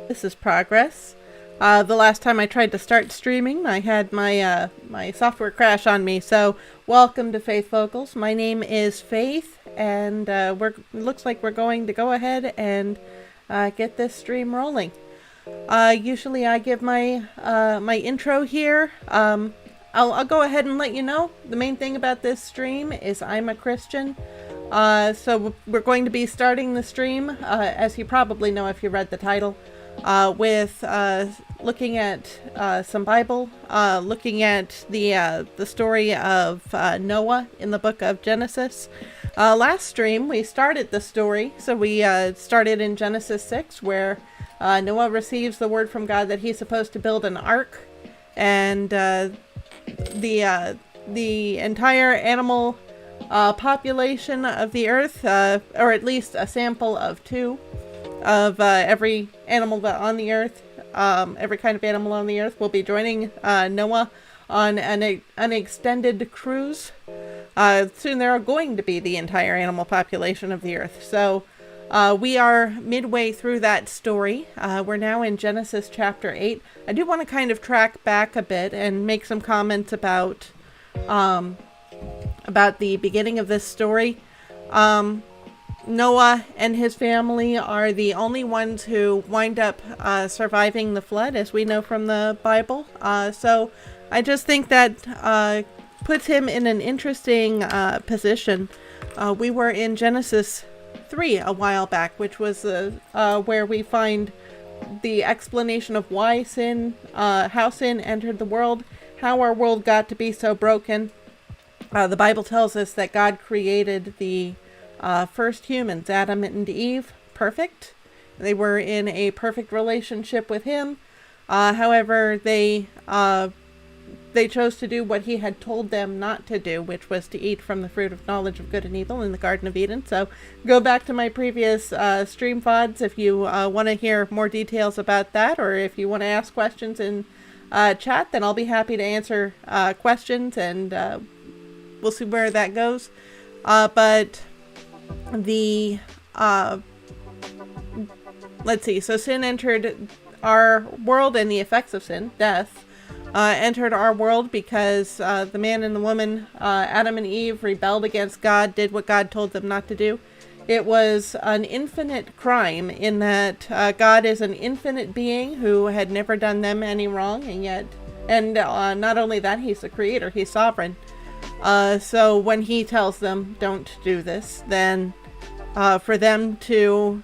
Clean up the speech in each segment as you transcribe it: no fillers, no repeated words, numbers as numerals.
This is progress. The last time I tried to start streaming, I had my my software crash on me. So, welcome to Faith Vocals. My name is Faith, and looks like we're going to go ahead and get this stream rolling. Usually, I give my my intro here. I'll go ahead and let you know. The main thing about this stream is I'm a Christian. So we're going to be starting the stream, as you probably know if you read the title, with looking at some Bible, looking at the story of Noah in the book of Genesis. Last stream we started the story, so we started in Genesis 6, where Noah receives the word from God that he's supposed to build an ark, and the entire animal population of the earth, or at least a sample of 2 of every animal on the earth, every kind of animal on the earth will be joining Noah on an extended cruise. Soon there are going to be the entire animal population of the earth. So we are midway through that story. We're now in Genesis chapter 8. I do want to kind of track back a bit and make some comments about the beginning of this story. Noah and his family are the only ones who wind up surviving the flood, as we know from the Bible. So I just think that puts him in an interesting position. We were in Genesis 3 a while back, which was where we find the explanation of why sin, how sin entered the world, how our world got to be so broken. The Bible tells us that God created the first humans, Adam and Eve, perfect. They were in a perfect relationship with him. However, they chose to do what he had told them not to do, which was to eat from the fruit of knowledge of good and evil in the Garden of Eden. So go back to my previous stream VODs if you want to hear more details about that, or if you want to ask questions in chat, then I'll be happy to answer questions, and we'll see where that goes. But the let's see. So sin entered our world, and the effects of sin, death, entered our world because the man and the woman, Adam and Eve, rebelled against God, did what God told them not to do. It was an infinite crime in that God is an infinite being who had never done them any wrong, and not only that, he's the creator, he's sovereign. So when he tells them don't do this, then for them to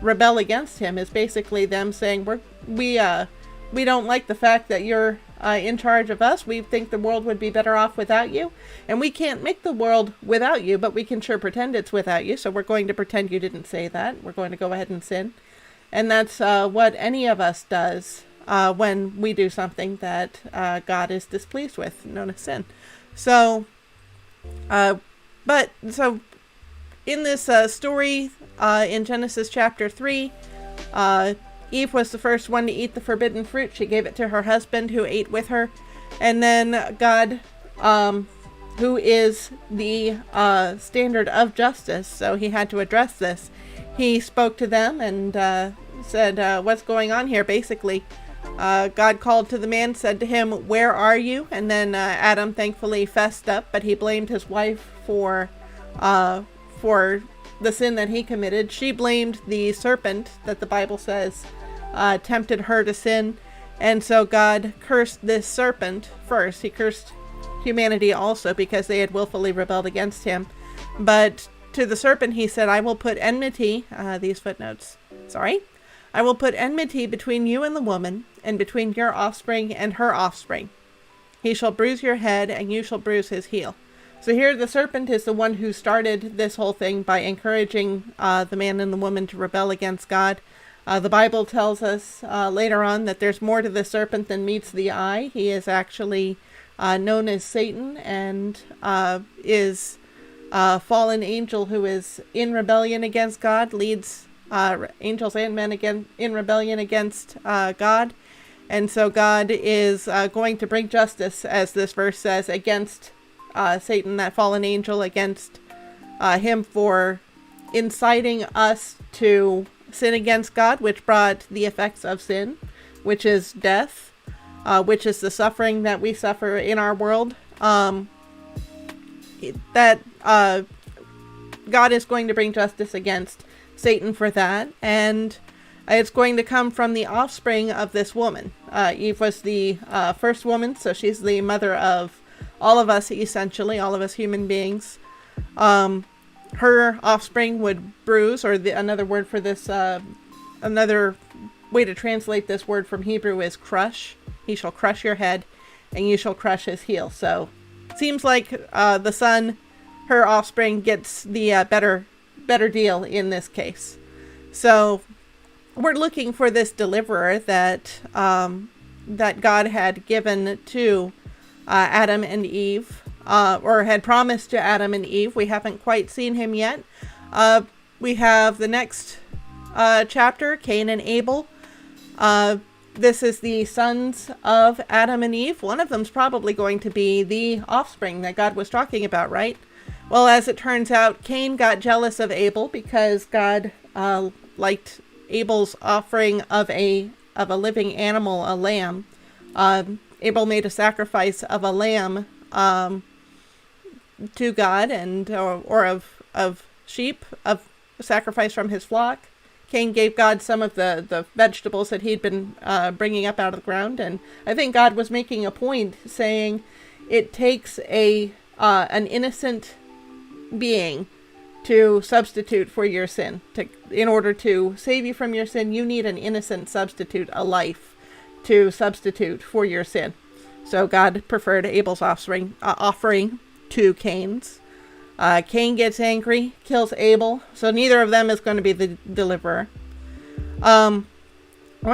rebel against him is basically them saying we don't like the fact that you're in charge of us. We think the world would be better off without you, and we can't make the world without you, but we can sure pretend it's without you. So we're going to pretend you didn't say that. We're going to go ahead and sin, and that's what any of us does when we do something that God is displeased with, known as sin. So, so in this story, in Genesis chapter 3, Eve was the first one to eat the forbidden fruit. She gave it to her husband, who ate with her. And then God, who is the standard of justice, so he had to address this. He spoke to them and said, what's going on here, basically. God called to the man, said to him, where are you? And then Adam thankfully fessed up, but he blamed his wife for the sin that he committed. She blamed the serpent that the Bible says tempted her to sin. And so God cursed this serpent first. He cursed humanity also because they had willfully rebelled against him. But to the serpent he said, I will put enmity, these footnotes, I will put enmity between you and the woman, and between your offspring and her offspring. He shall bruise your head, and you shall bruise his heel. So here the serpent is the one who started this whole thing by encouraging the man and the woman to rebel against God. The Bible tells us later on that there's more to the serpent than meets the eye. He is actually known as Satan, and is a fallen angel who is in rebellion against God, leads angels and men in rebellion against God. And so God is going to bring justice, as this verse says, against Satan, that fallen angel, against him for inciting us to sin against God, which brought the effects of sin, which is death, which is the suffering that we suffer in our world. That God is going to bring justice against Satan for that, and it's going to come from the offspring of this woman. Eve was the first woman, so she's the mother of all of us, essentially, all of us human beings. Her offspring would bruise, or another word for this, another way to translate this word from Hebrew is crush. He shall crush your head, and you shall crush his heel. So, seems like the son, her offspring, gets the better deal in this case. So, we're looking for this deliverer that that God had given to Adam and Eve, or had promised to Adam and Eve. We haven't quite seen him yet. We have the next chapter, Cain and Abel. This is the sons of Adam and Eve. One of them's probably going to be the offspring that God was talking about, right? Well, as it turns out, Cain got jealous of Abel because God liked Abel's offering of a living animal, a lamb. Abel made a sacrifice of a lamb to God, and or of sheep, of sacrifice from his flock. Cain gave God some of the vegetables that he'd been bringing up out of the ground, and I think God was making a point, saying it takes an innocent being to substitute for your sin. In order to save you from your sin, you need an innocent substitute, a life, to substitute for your sin. So God preferred Abel's offering to Cain's. Cain gets angry, kills Abel, so neither of them is going to be the deliverer. One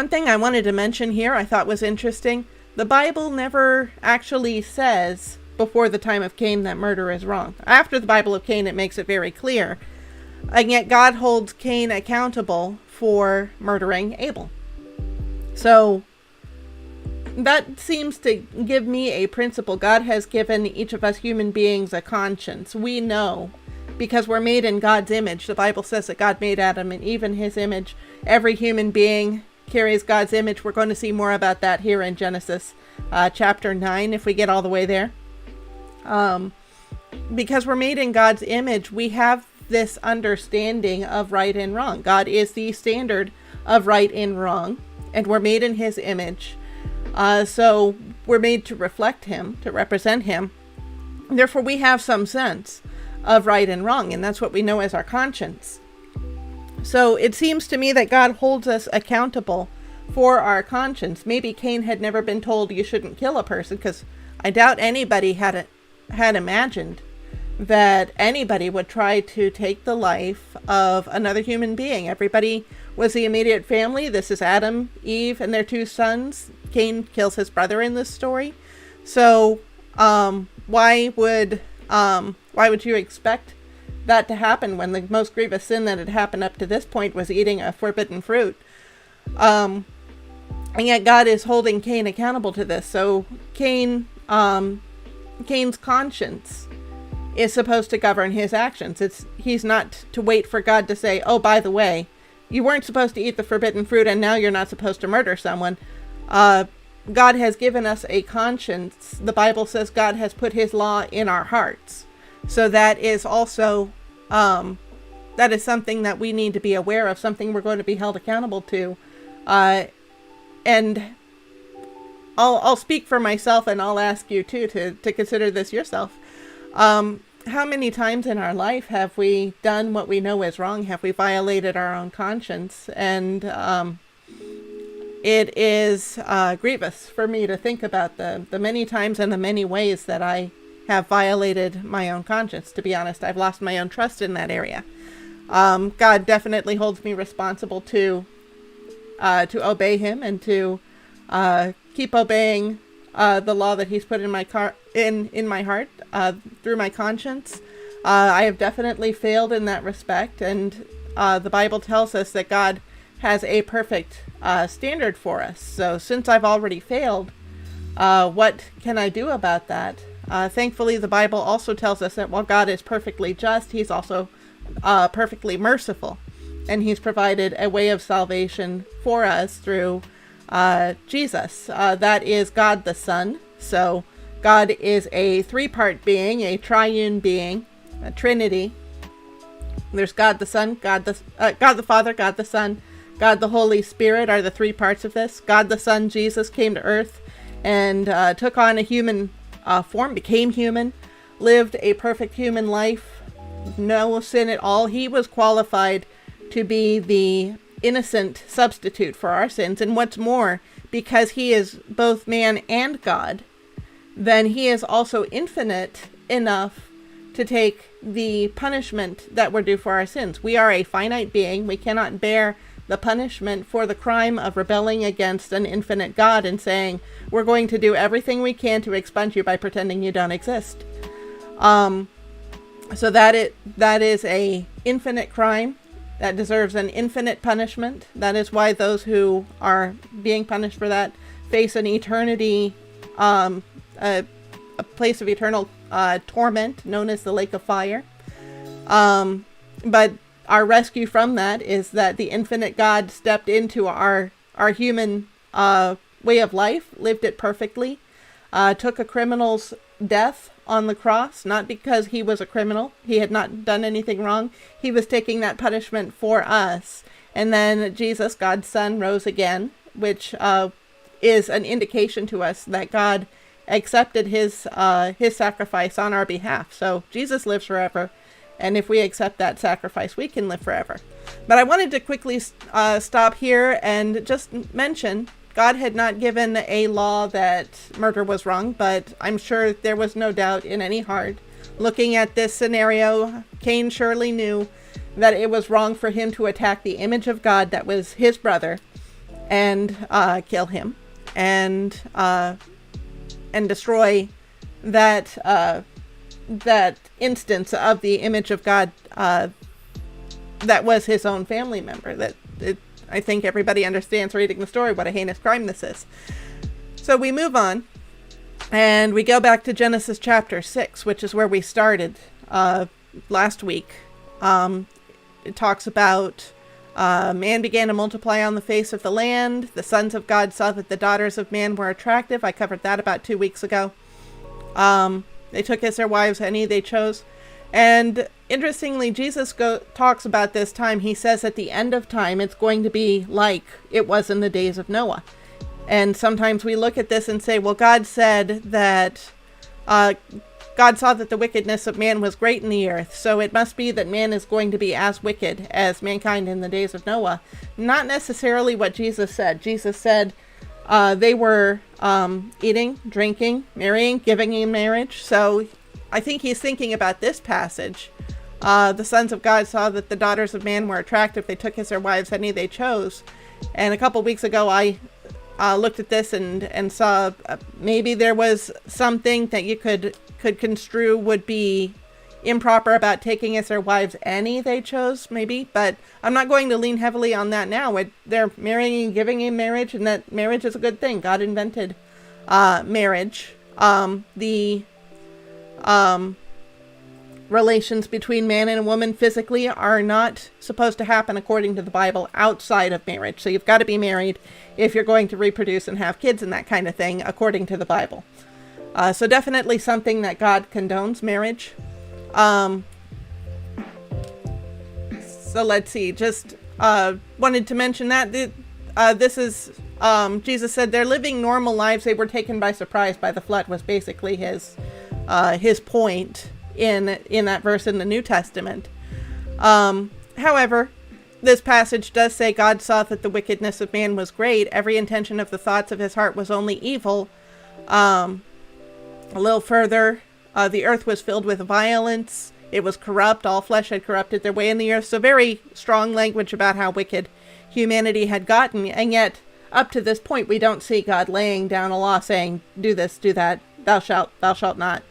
thing I wanted to mention here I thought was interesting. The Bible never actually says before the time of Cain that murder is wrong. After the Bible of Cain, it makes it very clear. And yet God holds Cain accountable for murdering Abel. So that seems to give me a principle. God has given each of us human beings a conscience. We know, because we're made in God's image. The Bible says that God made Adam and Eve in his image. Every human being carries God's image. We're going to see more about that here in Genesis chapter 9, if we get all the way there. Because we're made in God's image, we have this understanding of right and wrong. God is the standard of right and wrong, and we're made in his image. So we're made to reflect him, to represent him. Therefore, we have some sense of right and wrong, and that's what we know as our conscience. So it seems to me that God holds us accountable for our conscience. Maybe Cain had never been told you shouldn't kill a person, because I doubt anybody had imagined that anybody would try to take the life of another human being. Everybody was the immediate family. This is Adam, Eve, and their two sons. Cain kills his brother in this story. So why would you expect that to happen when the most grievous sin that had happened up to this point was eating a forbidden fruit? And yet God is holding Cain accountable to this. So Cain's conscience is supposed to govern his actions. He's not to wait for God to say, oh, by the way, you weren't supposed to eat the forbidden fruit and now you're not supposed to murder someone. God has given us a conscience. The Bible says God has put his law in our hearts. So that is also, that is something that we need to be aware of, something we're going to be held accountable to. And I'll speak for myself, and I'll ask you too to consider this yourself. How many times in our life have we done what we know is wrong? Have we violated our own conscience? And it is grievous for me to think about the many times and the many ways that I have violated my own conscience. To be honest, I've lost my own trust in that area. God definitely holds me responsible to obey him and to keep obeying the law that he's put in my heart through my conscience. I have definitely failed in that respect, and the Bible tells us that God has a perfect standard for us. So since I've already failed, what can I do about that? Thankfully, the Bible also tells us that while God is perfectly just, he's also perfectly merciful. and he's provided a way of salvation for us through Jesus. That is God the Son. So God is a three-part being, a triune being, a Trinity. There's God the Son, God the Father, God the Son, God the Holy Spirit are the three parts of this. God the Son, Jesus, came to earth and took on a human form, became human, lived a perfect human life, no sin at all. He was qualified to be the innocent substitute for our sins. And what's more, because he is both man and God, then he is also infinite enough to take the punishment that we're due for our sins. We are a finite being. We cannot bear the punishment for the crime of rebelling against an infinite God and saying, we're going to do everything we can to expunge you by pretending you don't exist. So that is a infinite crime that deserves an infinite punishment. That is why those who are being punished for that face an eternity, a place of eternal torment known as the lake of fire. But our rescue from that is that the infinite God stepped into our human way of life, lived it perfectly, took a criminal's death on the cross, not because he was a criminal. He had not done anything wrong. He was taking that punishment for us. And then Jesus, God's Son, rose again, which is an indication to us that God accepted his sacrifice on our behalf. So Jesus lives forever, and if we accept that sacrifice, we can live forever. But I wanted to quickly stop here and just mention God had not given a law that murder was wrong, but I'm sure there was no doubt in any heart. Looking at this scenario, Cain surely knew that it was wrong for him to attack the image of God that was his brother and kill him and destroy that instance of the image of God that was his own family member. I think everybody understands reading the story what a heinous crime this is. So we move on and we go back to Genesis chapter 6, which is where we started last week. It talks about man began to multiply on the face of the land. The sons of God saw that the daughters of man were attractive. I covered that about 2 weeks ago. They took as their wives any they chose. And interestingly, Jesus talks about this time. He says at the end of time, it's going to be like it was in the days of Noah. And sometimes we look at this and say, well, God said that God saw that the wickedness of man was great in the earth. So it must be that man is going to be as wicked as mankind in the days of Noah. Not necessarily what Jesus said. Jesus said they were eating, drinking, marrying, giving in marriage. So I think he's thinking about this passage. The sons of God saw that the daughters of man were attractive. They took as their wives any they chose. And a couple weeks ago, I looked at this and saw maybe there was something that you could construe would be improper about taking as their wives any they chose, maybe. But I'm not going to lean heavily on that now. They're marrying and giving in marriage, and that marriage is a good thing. God invented marriage. The relations between man and a woman physically are not supposed to happen according to the Bible outside of marriage. So you've got to be married if you're going to reproduce and have kids and that kind of thing according to the Bible. So definitely something that God condones, marriage. So let's see, just wanted to mention that this is Jesus said they're living normal lives. They were taken by surprise by the flood was basically his point in that verse in the New Testament. However, this passage does say God saw that the wickedness of man was great. Every intention of the thoughts of his heart was only evil. A little further, the earth was filled with violence. It was corrupt. All flesh had corrupted their way in the earth. So very strong language about how wicked humanity had gotten. And yet, up to this point, we don't see God laying down a law saying, do this, do that, thou shalt not.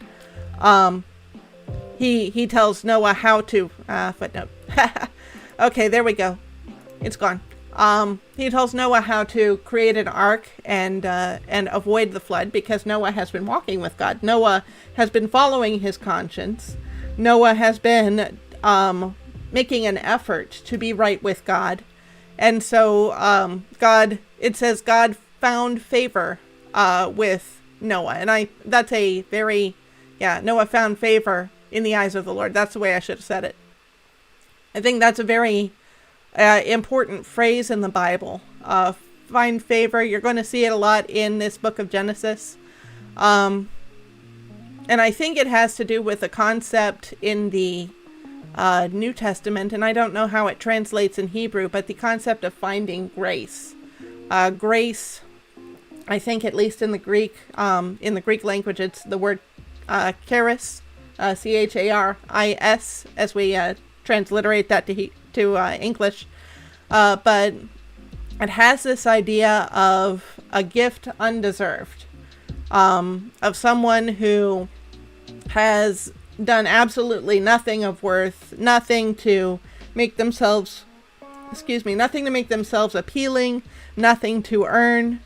He tells Noah how to, footnote. Okay, there we go. It's gone. He tells Noah how to create an ark and avoid the flood because Noah has been walking with God. Noah has been following his conscience. Noah has been making an effort to be right with God. And so it says God found favor with Noah. And that's a very, Noah found favor in the eyes of the Lord. That's the way I should have said it. I think that's a very important phrase in the Bible. Find favor. You're going to see it a lot in this book of Genesis. And I think it has to do with a concept in the New Testament, and I don't know how it translates in Hebrew, but the concept of finding grace. Grace, I think at least in the Greek language, it's the word charis, charis, as we transliterate that to English. But it has this idea of a gift undeserved, of someone who has done absolutely nothing of worth, nothing to make themselves appealing, nothing to earn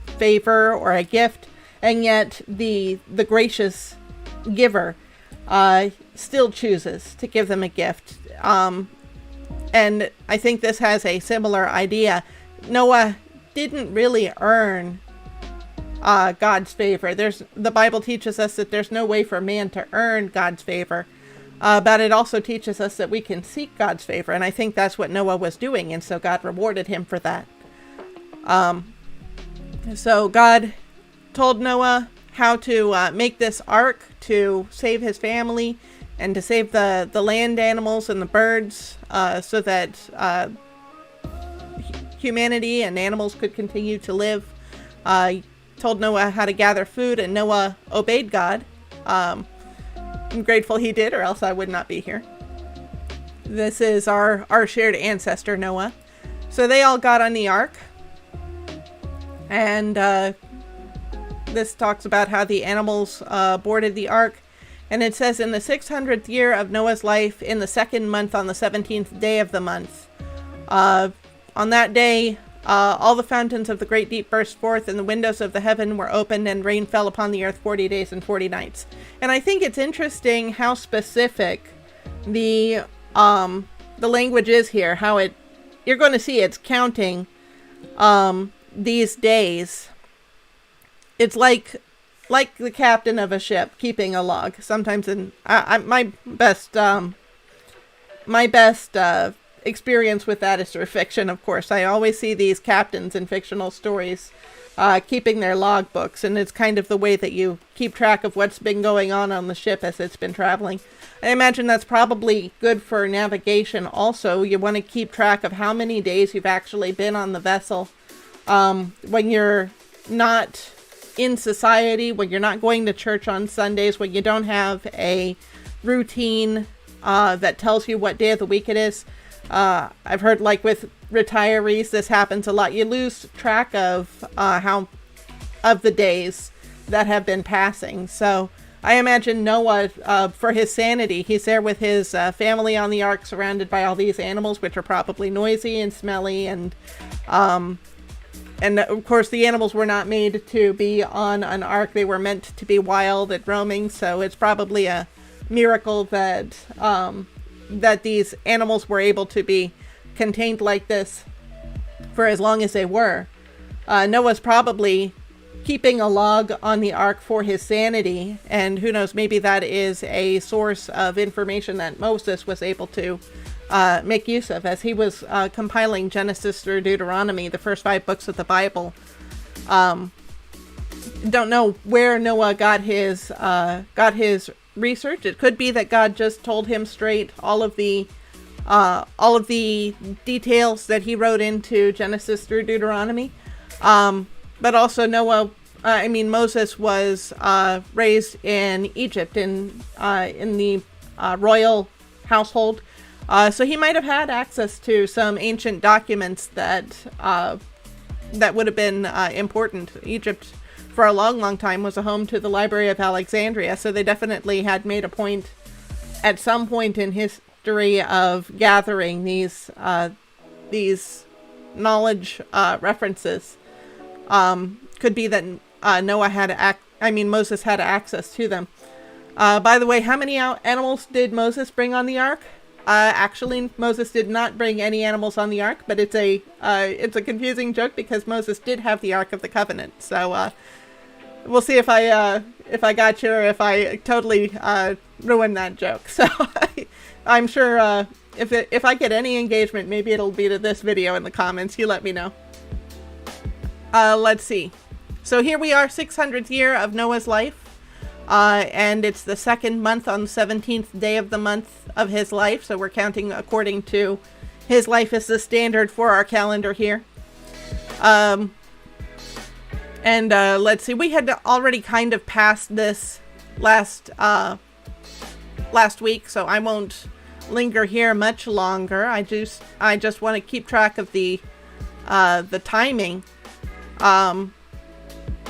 favor or a gift, and yet the gracious giver still chooses to give them a gift. And I think this has a similar idea. Noah didn't really earn God's favor. The Bible teaches us that there's no way for man to earn God's favor, but it also teaches us that we can seek God's favor, and I think that's what Noah was doing, and so God rewarded him for that. So God told Noah how to make this ark to save his family and to save the land animals and the birds, so that humanity and animals could continue to live. Told Noah how to gather food, and Noah obeyed God. I'm grateful he did, or else I would not be here. This is our shared ancestor, Noah. So they all got on the ark, and this talks about how the animals boarded the ark. And it says, in the 600th year of Noah's life, in the 2nd month, on the 17th day of the month. On that day, all the fountains of the great deep burst forth, and the windows of the heaven were opened, and rain fell upon the earth 40 days and 40 nights. And I think it's interesting how specific the language is here. How you're going to see it's counting these days. It's like the captain of a ship keeping a log. Sometimes my best experience with that is through fiction, of course. I always see these captains in fictional stories keeping their log books, and it's kind of the way that you keep track of what's been going on the ship as it's been traveling. I imagine that's probably good for navigation also. You want to keep track of how many days you've actually been on the vessel. When you're not in society, when you're not going to church on Sundays, when you don't have a routine that tells you what day of the week it is. I've heard, like with retirees, this happens a lot. You lose track of the days that have been passing. So I imagine Noah, for his sanity, he's there with his family on the ark, surrounded by all these animals, which are probably noisy and smelly, and of course the animals were not made to be on an ark. They were meant to be wild and roaming. So it's probably a miracle that these animals were able to be contained like this for as long as they were. Noah's probably keeping a log on the ark for his sanity, and who knows, maybe that is a source of information that Moses was able to make use of as he was compiling Genesis through Deuteronomy, the first 5 books of the Bible. Don't know where Noah got his research. It could be that God just told him straight all of the details that he wrote into Genesis through Deuteronomy. But also Moses was raised in Egypt in the royal household. So he might have had access to some ancient documents that would have been important. Egypt, for a long, long time, was a home to the Library of Alexandria, so they definitely had made a point at some point in history of gathering these knowledge references. Could be that Moses had access to them. By the way, how many animals did Moses bring on the ark? Actually, Moses did not bring any animals on the ark, but it's a confusing joke because Moses did have the Ark of the Covenant. So we'll see if I got you or if I totally ruined that joke. So I'm sure if I get any engagement, maybe it'll be to this video in the comments. You let me know. Let's see. So here we are, 600th year of Noah's life. And it's the second month on the 17th day of the month of his life. So we're counting according to his life as the standard for our calendar here. And let's see, we had already kind of passed this last week, so I won't linger here much longer. I just want to keep track of the timing.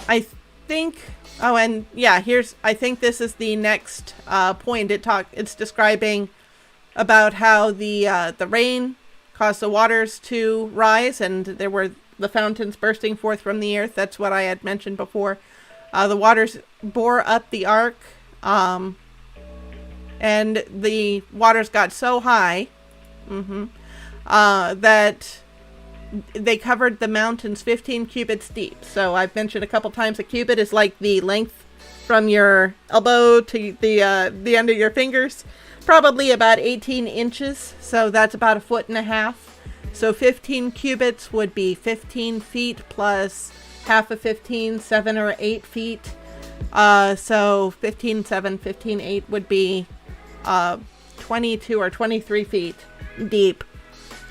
I think. Oh, and yeah, I think this is the next point. It's describing about how the rain caused the waters to rise, and there were the fountains bursting forth from the earth. That's what I had mentioned before. The waters bore up the ark, and the waters got so high that they covered the mountains 15 cubits deep. So I've mentioned a couple times a cubit is like the length from your elbow to the end of your fingers, probably about 18 inches. So that's about 1.5 feet. So 15 cubits would be 15 feet plus half of 15, 7 or 8 feet. So 15.7, 15.8 would be 22 or 23 feet deep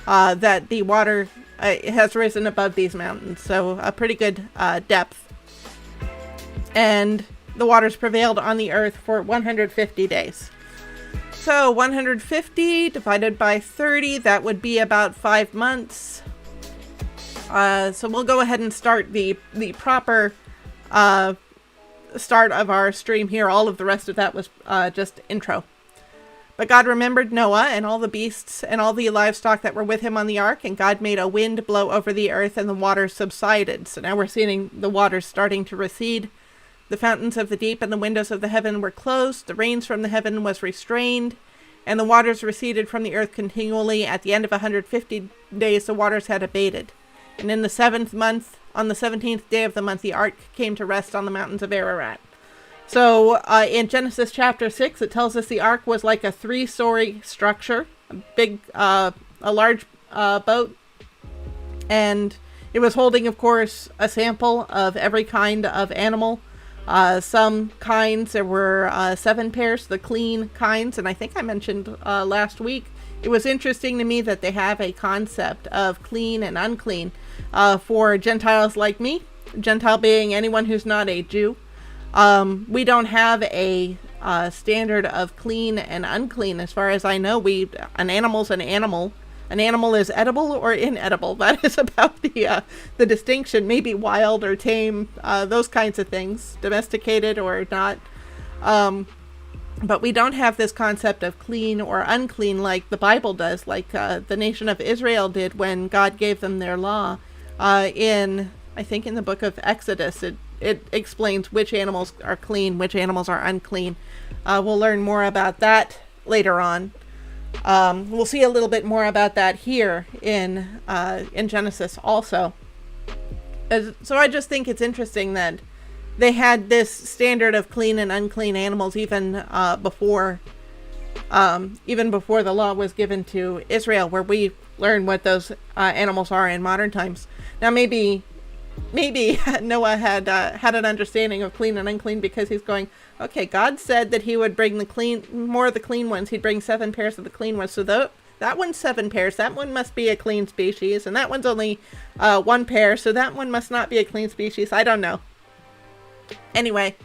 that the water has risen above these mountains. So a pretty good depth. And the waters prevailed on the earth for 150 days. So 150 divided by 30, that would be about 5 months. So we'll go ahead and start the proper start of our stream here. All of the rest of that was just intro. But God remembered Noah and all the beasts and all the livestock that were with him on the ark, and God made a wind blow over the earth, and the waters subsided. So now we're seeing the waters starting to recede. The fountains of the deep and the windows of the heaven were closed. The rains from the heaven was restrained, and the waters receded from the earth continually. At the end of 150 days, the waters had abated. And in the 7th month, on the 17th day of the month, the ark came to rest on the mountains of Ararat. So in Genesis chapter 6, it tells us the ark was like a 3-story structure, a large boat, and it was holding, of course, a sample of every kind of animal. Some kinds, there were 7 pairs, the clean kinds, and I think I mentioned last week, it was interesting to me that they have a concept of clean and unclean for Gentiles like me, Gentile being anyone who's not a Jew. We don't have a standard of clean and unclean. As far as I know, an animal's an animal. An animal is edible or inedible. That is about the distinction. Maybe wild or tame, those kinds of things, domesticated or not. But we don't have this concept of clean or unclean like the Bible does, like the nation of Israel did when God gave them their law. I think in the book of Exodus, it explains which animals are clean, which animals are unclean. We'll learn more about that later on. We'll see a little bit more about that here in Genesis also. So I just think it's interesting that they had this standard of clean and unclean animals even before the law was given to Israel, where we learn what those animals are in modern times. Now maybe Noah had an understanding of clean and unclean because he's going, okay, God said that he would bring more of the clean ones. He'd bring 7 pairs of the clean ones. So that one's 7 pairs. That one must be a clean species. And that one's only 1 pair. So that one must not be a clean species. I don't know. Anyway,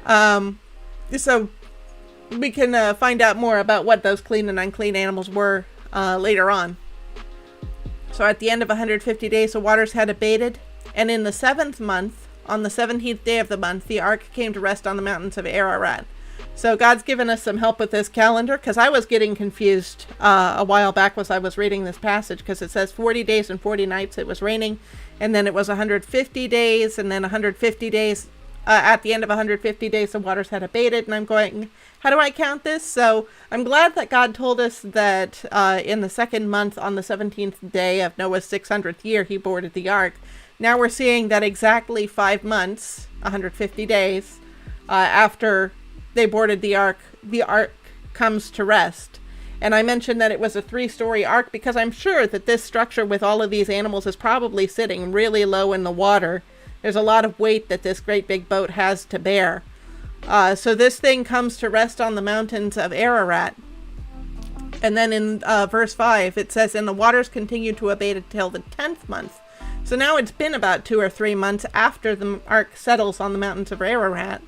so we can find out more about what those clean and unclean animals were later on. So at the end of 150 days, the waters had abated, and in the 7th month, on the 17th day of the month, the ark came to rest on the mountains of Ararat. So God's given us some help with this calendar, because I was getting confused a while back as I was reading this passage, because it says 40 days and 40 nights it was raining, and then it was 150 days, and then 150 days at the end of 150 days, the waters had abated. And I'm going, how do I count this? So I'm glad that God told us that in the second month, on the 17th day of Noah's 600th year, he boarded the ark. Now we're seeing that exactly 5 months, 150 days, after they boarded the ark comes to rest. And I mentioned that it was a 3-story ark because I'm sure that this structure with all of these animals is probably sitting really low in the water. There's a lot of weight that this great big boat has to bear. So this thing comes to rest on the mountains of Ararat. And then in verse 5, it says, and the waters continued to abate until the 10th month. So now it's been about 2 or 3 months after the ark settles on the mountains of Ararat.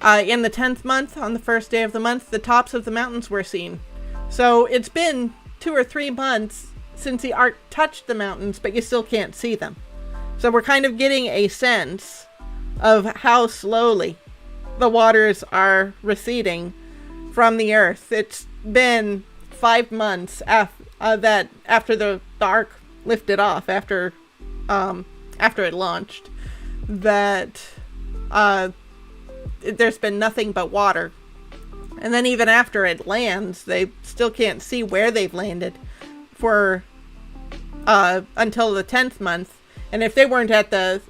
In the 10th month, on the first day of the month, the tops of the mountains were seen. So it's been 2 or 3 months since the ark touched the mountains, but you still can't see them. So we're kind of getting a sense of how slowly the waters are receding from the earth. It's been 5 months after the ark lifted off, after it launched, that there's been nothing but water. And then even after it lands, they still can't see where they've landed for until the 10th month. And if they weren't at the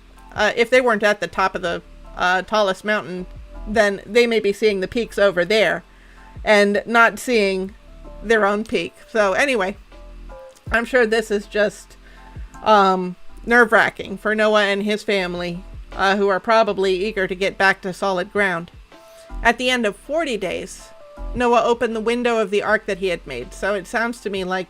top of the tallest mountain, then they may be seeing the peaks over there and not seeing their own peak. So anyway, I'm sure this is just nerve-wracking for Noah and his family, who are probably eager to get back to solid ground. At the end of 40 days, Noah opened the window of the ark that he had made. So it sounds to me like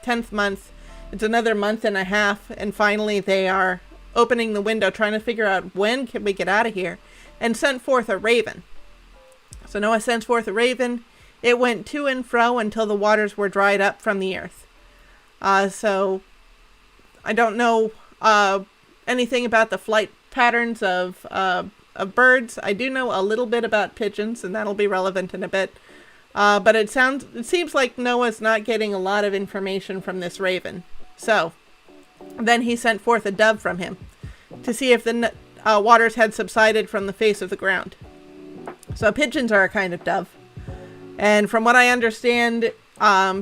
10th month, it's another month and a half, and finally they are opening the window, trying to figure out when can we get out of here, and sent forth a raven. So Noah sends forth a raven. It went to and fro until the waters were dried up from the earth. So I don't know anything about the flight patterns of birds. I do know a little bit about pigeons, and that'll be relevant in a bit. But it seems like Noah's not getting a lot of information from this raven. So then he sent forth a dove from him to see if the waters had subsided from the face of the ground. So pigeons are a kind of dove. And from what I understand,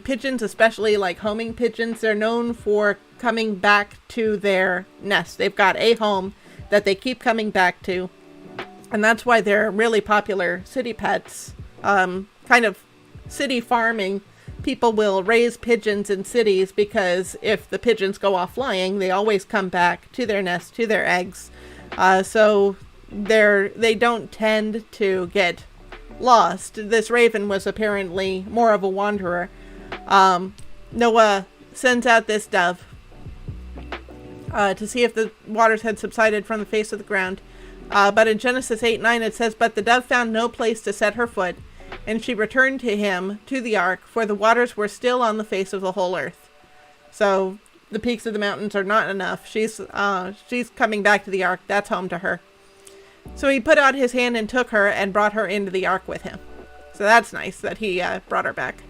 pigeons, especially like homing pigeons, they're known for coming back to their nest. They've got a home that they keep coming back to. And that's why they're really popular city pets. Kind of city farming. People will raise pigeons in cities because if the pigeons go off flying, they always come back to their nest, to their eggs. So they don't tend to get lost. This raven was apparently more of a wanderer. Noah sends out this dove to see if the waters had subsided from the face of the ground. But in Genesis 8:9 it says, but the dove found no place to set her foot, and she returned to him to the ark, for the waters were still on the face of the whole earth. So the peaks of the mountains are not enough. She's coming back to the ark. That's home to her. So he put out his hand and took her and brought her into the ark with him. So that's nice that he brought her back.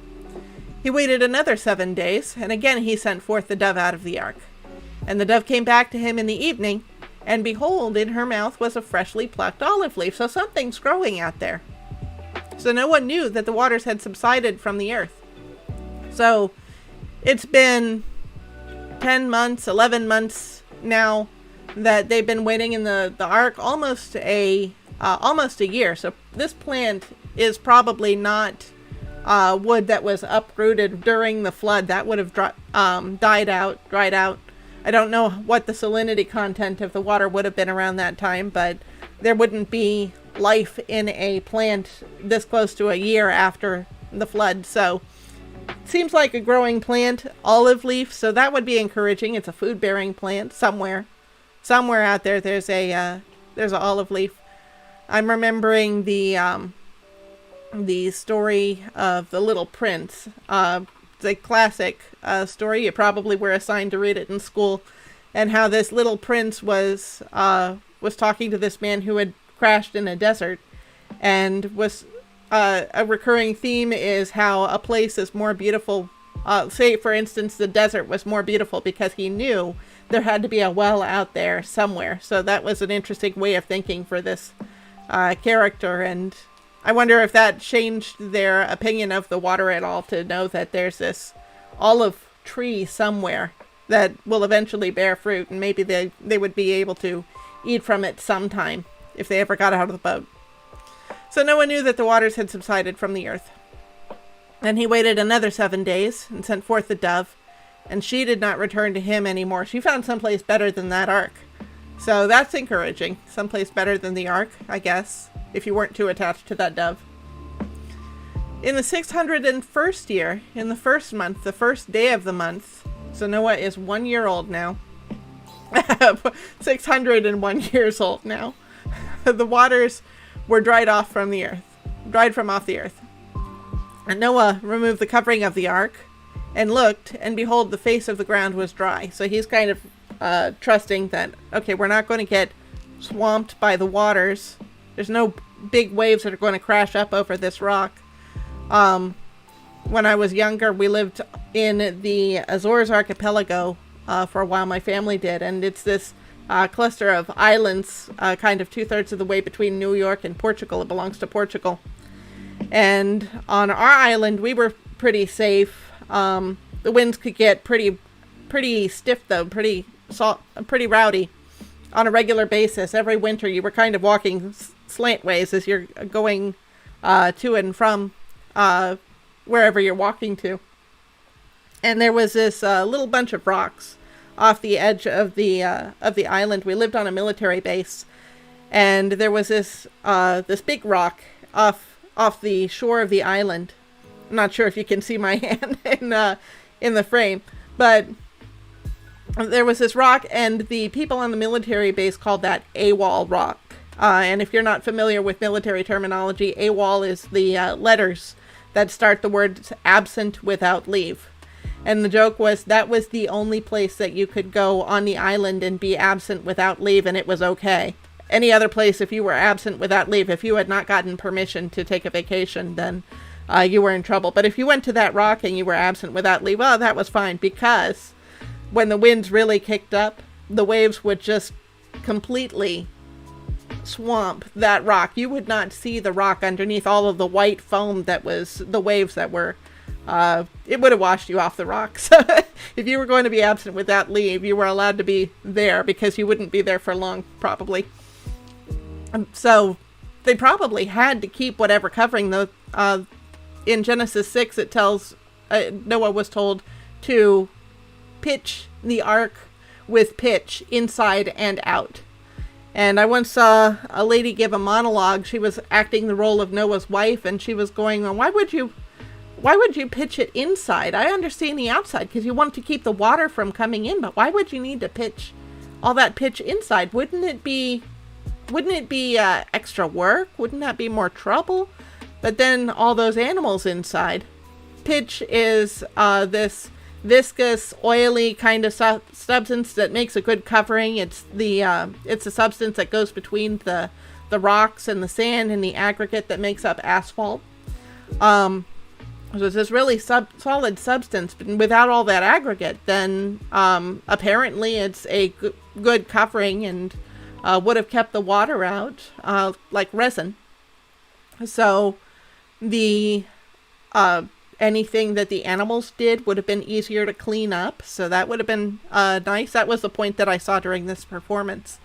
He waited another 7 days, and again he sent forth the dove out of the ark. And the dove came back to him in the evening, and behold, in her mouth was a freshly plucked olive leaf. So something's growing out there. So no one knew that the waters had subsided from the earth. So it's been 10 months, 11 months now that they've been waiting in the ark, almost a year. So this plant is probably not wood that was uprooted during the flood. That would have dried out. I don't know what the salinity content of the water would have been around that time, but there wouldn't be life in a plant this close to a year after the flood. So it seems like a growing plant, olive leaf. So that would be encouraging. It's a food-bearing plant somewhere out there. There's an olive leaf. I'm remembering the story of The Little Prince. It's a classic story. You probably were assigned to read it in school, and how this little prince was talking to this man who had crashed in a desert, and was a recurring theme is how a place is more beautiful. Say, for instance, the desert was more beautiful because he knew there had to be a well out there somewhere. So that was an interesting way of thinking for this character, and I wonder if that changed their opinion of the water at all, to know that there's this olive tree somewhere that will eventually bear fruit, and maybe they would be able to eat from it sometime if they ever got out of the boat. So Noah knew that the waters had subsided from the earth. And he waited another 7 days and sent forth the dove, and she did not return to him anymore. She found someplace better than that ark. So that's encouraging. Someplace better than the ark, I guess, if you weren't too attached to that dove. In the 601st year, in the first month, the first day of the month, so Noah is 1 year old now. 601 years old now. The waters were dried from off the earth. And Noah removed the covering of the ark and looked, and behold, the face of the ground was dry. So he's kind of trusting that, okay, we're not going to get swamped by the waters. There's no big waves that are going to crash up over this rock. When I was younger, we lived in the Azores archipelago for a while. My family did, and it's this cluster of islands, kind of 2/3 of the way between New York and Portugal. It belongs to Portugal. And on our island, we were pretty safe. The winds could get pretty stiff, though, pretty rowdy on a regular basis. Every winter, you were kind of walking slantways as you're going to and from wherever you're walking to. And there was this little bunch of rocks off the edge of the island. We lived on a military base, and there was this big rock off the shore of the island. I'm not sure if you can see my hand in the frame, but there was this rock, and the people on the military base called that AWOL rock. And if you're not familiar with military terminology, AWOL is the letters that start the words absent without leave. And the joke was that was the only place that you could go on the island and be absent without leave, and it was okay. Any other place, if you were absent without leave, if you had not gotten permission to take a vacation, then you were in trouble. But if you went to that rock and you were absent without leave, well, that was fine, because when the winds really kicked up, the waves would just completely swamp that rock. You would not see the rock underneath all of the white foam that was the waves that were. It would have washed you off the rocks. If you were going to be absent without leave, you were allowed to be there, because you wouldn't be there for long, probably. So they probably had to keep whatever covering. In Genesis 6, it tells Noah was told to pitch the ark with pitch inside and out. And I once saw a lady give a monologue. She was acting the role of Noah's wife, and she was going, why would you pitch it inside? I understand the outside because you want to keep the water from coming in, but why would you need to pitch all that pitch inside? Wouldn't it be extra work? Wouldn't that be more trouble? But then all those animals inside. Pitch is this viscous, oily kind of substance that makes a good covering. It's a substance that goes between the rocks and the sand and the aggregate that makes up asphalt. So it's this really solid substance, but without all that aggregate, then apparently it's a good covering and would have kept the water out, like resin. So the anything that the animals did would have been easier to clean up. So that would have been nice. That was the point that I saw during this performance.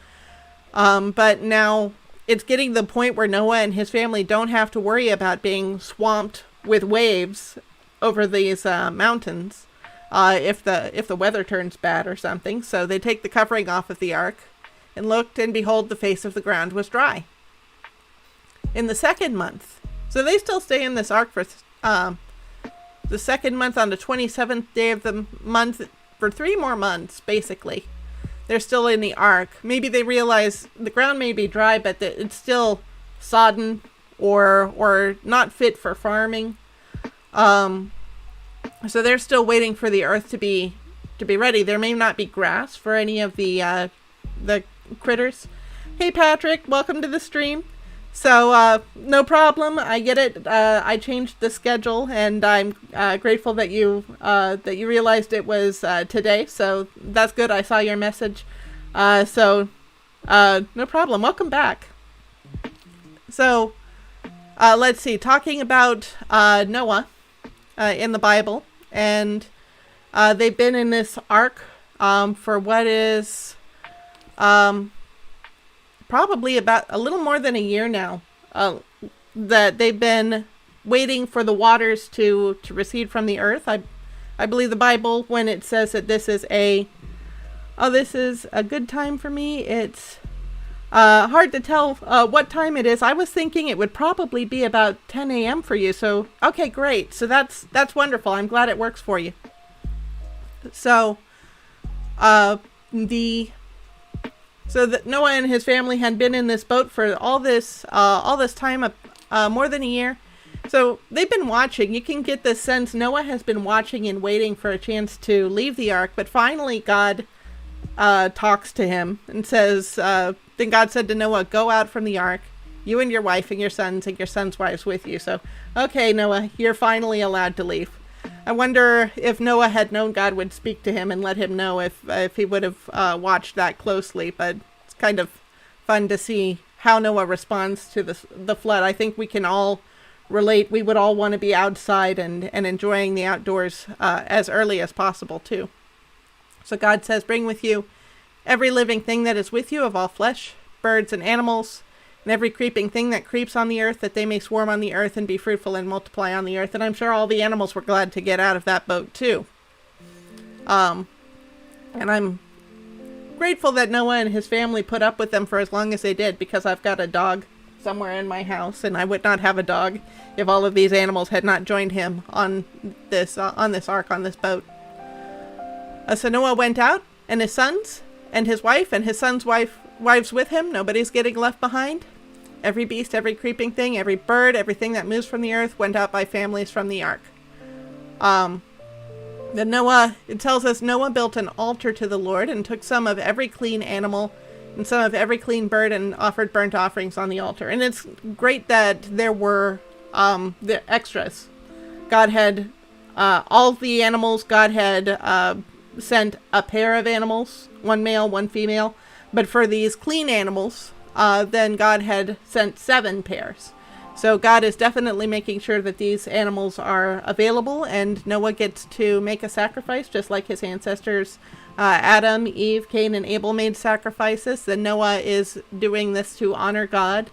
But now it's getting to the point where Noah and his family don't have to worry about being swamped with waves over these mountains if the weather turns bad or something. So they take the covering off of the ark and looked, and behold, the face of the ground was dry. In the second month, so they still stay in this ark for the second month, on the 27th day of the month, for 3 more months, basically. They're still in the ark. Maybe they realize the ground may be dry, but it's still sodden or not fit for farming. So they're still waiting for the earth to be ready. There may not be grass for any of the critters. Hey Patrick, welcome to the stream. So no problem, I get it. I changed the schedule, and I'm grateful that you realized it was today. So that's good. I saw your message. So no problem. Welcome back. So, let's see, talking about Noah in the Bible, and they've been in this ark for what is probably about a little more than a year now, that they've been waiting for the waters to recede from the earth. I believe the Bible, when it says that this is a good time for me, it's hard to tell what time it is. I was thinking it would probably be about 10 a.m. for you. So, okay, great. So that's wonderful. I'm glad it works for you. So, that Noah and his family had been in this boat for all this time, more than a year. So they've been watching. You can get the sense Noah has been watching and waiting for a chance to leave the ark. But finally, God talks to him and says, then God said to Noah, "Go out from the ark, you and your wife and your sons' wives with you." So, okay, Noah, you're finally allowed to leave. I wonder if Noah had known God would speak to him and let him know if he would have watched that closely. But it's kind of fun to see how Noah responds to the flood. I think we can all relate. We would all want to be outside and enjoying the outdoors as early as possible too. So God says, "Bring with you every living thing that is with you of all flesh, birds and animals, and every creeping thing that creeps on the earth, that they may swarm on the earth and be fruitful and multiply on the earth." And I'm sure all the animals were glad to get out of that boat too. And I'm grateful that Noah and his family put up with them for as long as they did, because I've got a dog somewhere in my house, and I would not have a dog if all of these animals had not joined him on this ark, on this boat. So Noah went out, and his sons, and his wife, and his sons' wives with him. Nobody's getting left behind. Every beast, every creeping thing, every bird, everything that moves from the earth went out by families from the ark. It tells us Noah built an altar to the Lord and took some of every clean animal and some of every clean bird and offered burnt offerings on the altar. And it's great that there were the extras. God had all the animals. God had sent a pair of animals, one male, one female. But for these clean animals, then God had sent 7 pairs. So God is definitely making sure that these animals are available, and Noah gets to make a sacrifice just like his ancestors, Adam, Eve, Cain, and Abel made sacrifices. Then Noah is doing this to honor God.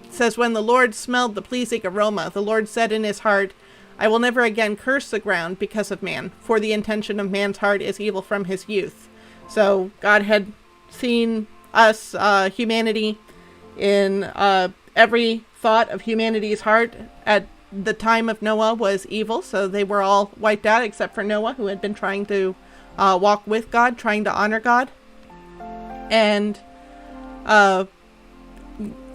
Says, "When the Lord smelled the pleasing aroma, the Lord said in his heart, I will never again curse the ground because of man, for the intention of man's heart is evil from his youth." So God had seen us, humanity, in every thought of humanity's heart at the time of Noah was evil. So they were all wiped out except for Noah, who had been trying to walk with God, trying to honor God. And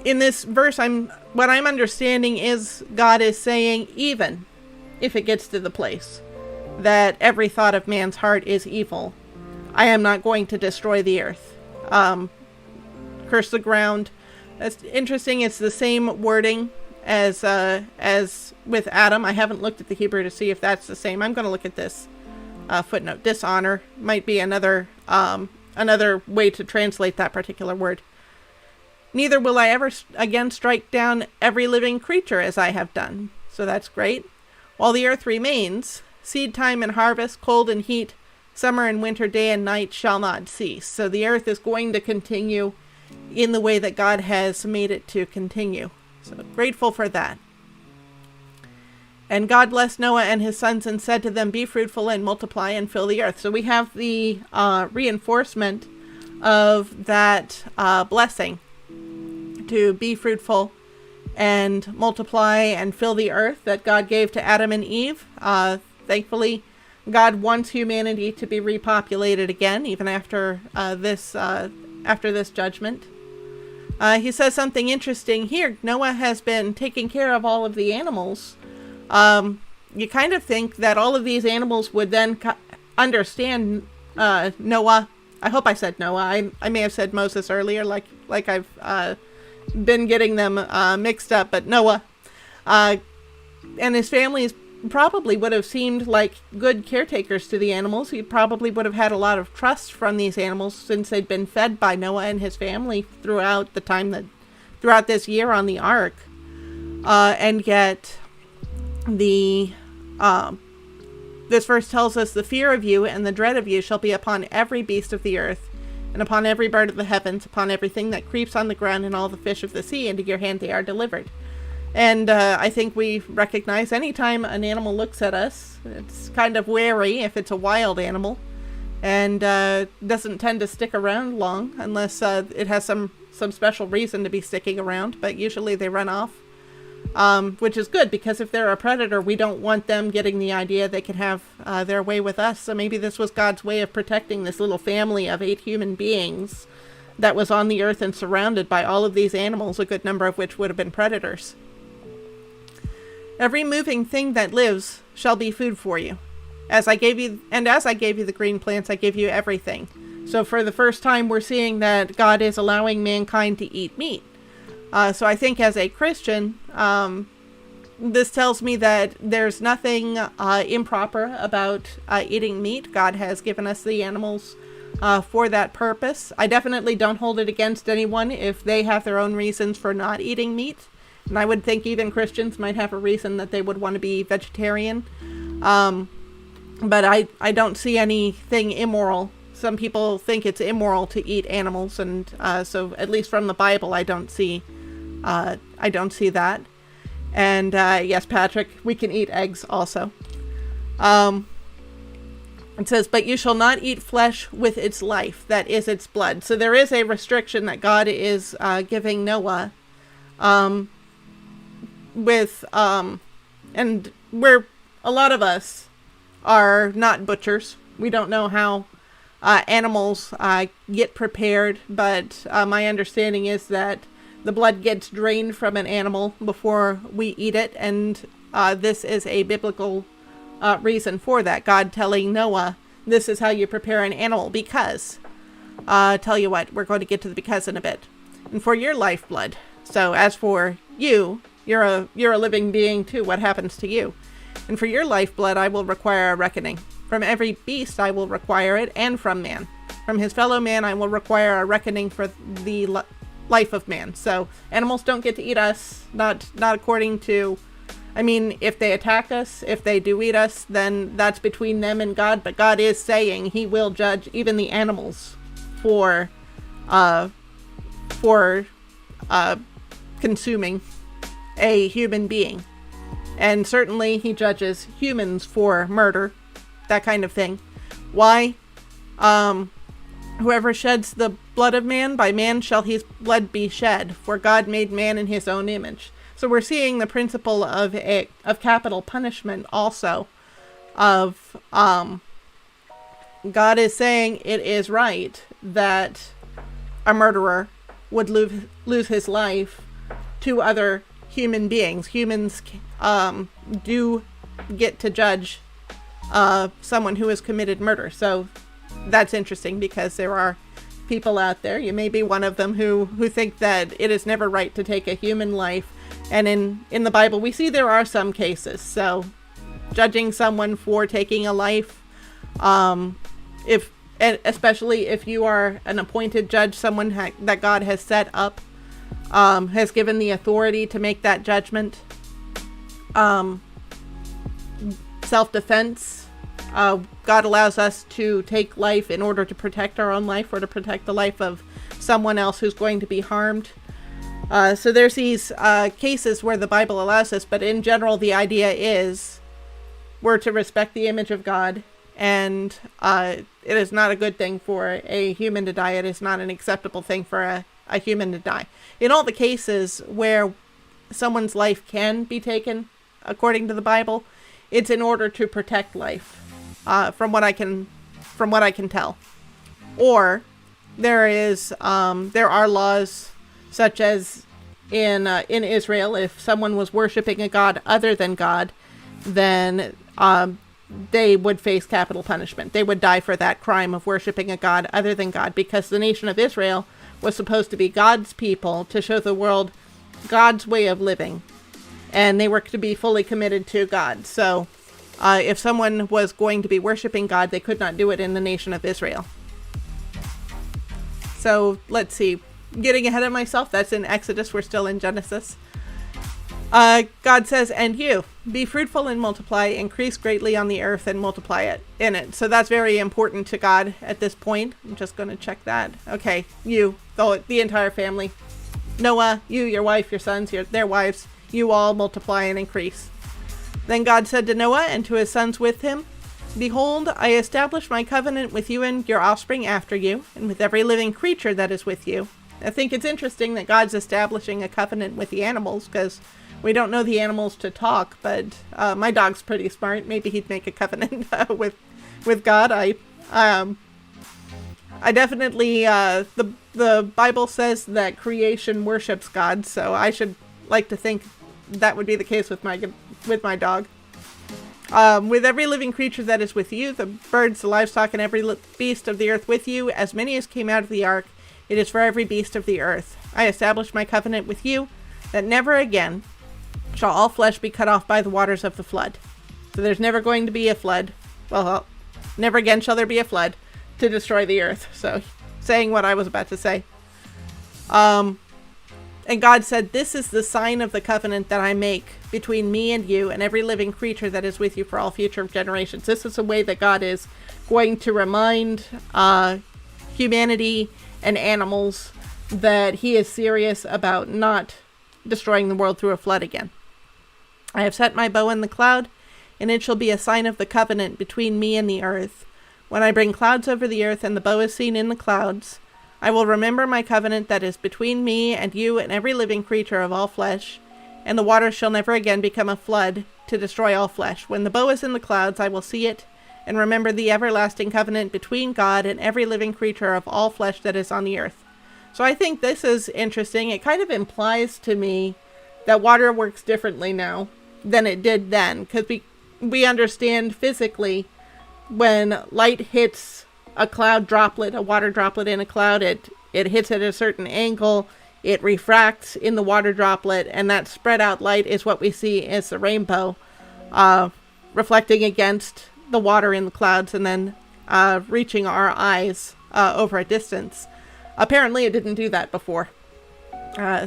in this verse, what I'm understanding is God is saying, even if it gets to the place that every thought of man's heart is evil, I am not going to destroy the earth. Curse the ground. That's interesting. It's the same wording as with Adam. I haven't looked at the Hebrew to see if that's the same. I'm going to look at this footnote. Dishonor might be another way to translate that particular word. "Neither will I ever again strike down every living creature as I have done." So that's great. "While the earth remains, seed time and harvest, cold and heat, summer and winter, day and night shall not cease." So the earth is going to continue in the way that God has made it to continue. So grateful for that. "And God blessed Noah and his sons and said to them, Be fruitful and multiply and fill the earth." So we have the reinforcement of that blessing to be fruitful and multiply and fill the earth that God gave to Adam and Eve. Thankfully, God wants humanity to be repopulated again, even after this judgment. He says something interesting here. Noah has been taking care of all of the animals. You kind of think that all of these animals would then understand Noah. I hope I said Noah. I may have said Moses earlier, like I've been getting them mixed up. But Noah and his family is probably would have seemed like good caretakers to the animals. He probably would have had a lot of trust from these animals since they'd been fed by Noah and his family throughout this year on the ark. And yet this verse tells us, the fear of you and the dread of you shall be upon every beast of the earth, and upon every bird of the heavens, upon everything that creeps on the ground, and all the fish of the sea. Into your hand they are delivered. And I think we recognize anytime an animal looks at us, it's kind of wary if it's a wild animal, and doesn't tend to stick around long unless it has some special reason to be sticking around, but usually they run off, which is good, because if they're a predator, we don't want them getting the idea they can have their way with us. So maybe this was God's way of protecting this little family of 8 human beings that was on the earth and surrounded by all of these animals, a good number of which would have been predators. Every moving thing that lives shall be food for you. As I gave you the green plants, I give you everything. So for the first time, we're seeing that God is allowing mankind to eat meat. So I think as a Christian, this tells me that there's nothing improper about eating meat. God has given us the animals for that purpose. I definitely don't hold it against anyone if they have their own reasons for not eating meat. And I would think even Christians might have a reason that they would want to be vegetarian. But I don't see anything immoral. Some people think it's immoral to eat animals, and so at least from the Bible, I don't see that. And yes, Patrick, we can eat eggs also. It says, but you shall not eat flesh with its life, that is its blood. So there is a restriction that God is giving Noah. And a lot of us are not butchers. We don't know how animals get prepared, but my understanding is that the blood gets drained from an animal before we eat it, and this is a biblical reason for that. God telling Noah, this is how you prepare an animal, because, tell you what, we're going to get to the because in a bit. And for your lifeblood. So as for you, you're a living being too. What happens to you? And for your lifeblood, I will require a reckoning. From every beast, I will require it, and from man. From his fellow man, I will require a reckoning for the life of man. So animals don't get to eat us, not according to, I mean, if they attack us, if they do eat us, then that's between them and God. But God is saying he will judge even the animals for consuming a human being. And certainly he judges humans for murder, that kind of thing. Why? Whoever sheds the blood of man, by man shall his blood be shed, for God made man in his own image. So we're seeing the principle of capital punishment also, of God is saying it is right that a murderer would lose his life to other human beings. Humans do get to judge someone who has committed murder. So that's interesting, because there are people out there, you may be one of them, who think that it is never right to take a human life. And in the Bible, we see there are some cases. So judging someone for taking a life, especially if you are an appointed judge, someone that God has set up, has given the authority to make that judgment. Self-defense. God allows us to take life in order to protect our own life, or to protect the life of someone else who's going to be harmed. So there's these cases where the Bible allows us, but in general, the idea is we're to respect the image of God, and it is not a good thing for a human to die. It is not an acceptable thing for a human to die. In all the cases where someone's life can be taken, according to the Bible, it's in order to protect life, from what I can tell. Or there are laws, such as in Israel, if someone was worshiping a god other than God, then they would face capital punishment. They would die for that crime of worshiping a god other than God, because the nation of Israel was supposed to be God's people, to show the world God's way of living. and they were to be fully committed to God. So if someone was going to be worshiping God, they could not do it in the nation of Israel. So let's see, getting ahead of myself, that's in Exodus, we're still in Genesis. God says, and you, be fruitful and multiply, increase greatly on the earth and multiply it in it. So that's very important to God at this point. I'm just going to check that. Okay, you, the entire family. Noah, you, your wife, your sons, their wives, you all multiply and increase. Then God said to Noah and to his sons with him, behold, I establish my covenant with you and your offspring after you, and with every living creature that is with you. I think it's interesting that God's establishing a covenant with the animals, because we don't know the animals to talk, but my dog's pretty smart. Maybe he'd make a covenant with God. I definitely, the Bible says that creation worships God, so I should like to think that would be the case with my dog. With every living creature that is with you, the birds, the livestock, and every beast of the earth with you, as many as came out of the ark, it is for every beast of the earth. I establish my covenant with you, that never again shall all flesh be cut off by the waters of the flood. So there's never going to be a flood. Well, never again shall there be a flood to destroy the earth. So, saying what I was about to say. And God said, this is the sign of the covenant that I make between me and you and every living creature that is with you for all future generations. This is a way that God is going to remind humanity and animals that he is serious about not destroying the world through a flood again. I have set my bow in the cloud, and it shall be a sign of the covenant between me and the earth. When I bring clouds over the earth and the bow is seen in the clouds, I will remember my covenant that is between me and you and every living creature of all flesh, and the waters shall never again become a flood to destroy all flesh. When the bow is in the clouds, I will see it, and remember the everlasting covenant between God and every living creature of all flesh that is on the earth. So I think this is interesting. It kind of implies to me that water works differently now than it did then, because we understand physically when light hits a cloud droplet, a water droplet in a cloud, it hits at a certain angle, it refracts in the water droplet, and that spread out light is what we see as the rainbow, reflecting against the water in the clouds and then reaching our eyes over a distance. Apparently it didn't do that before.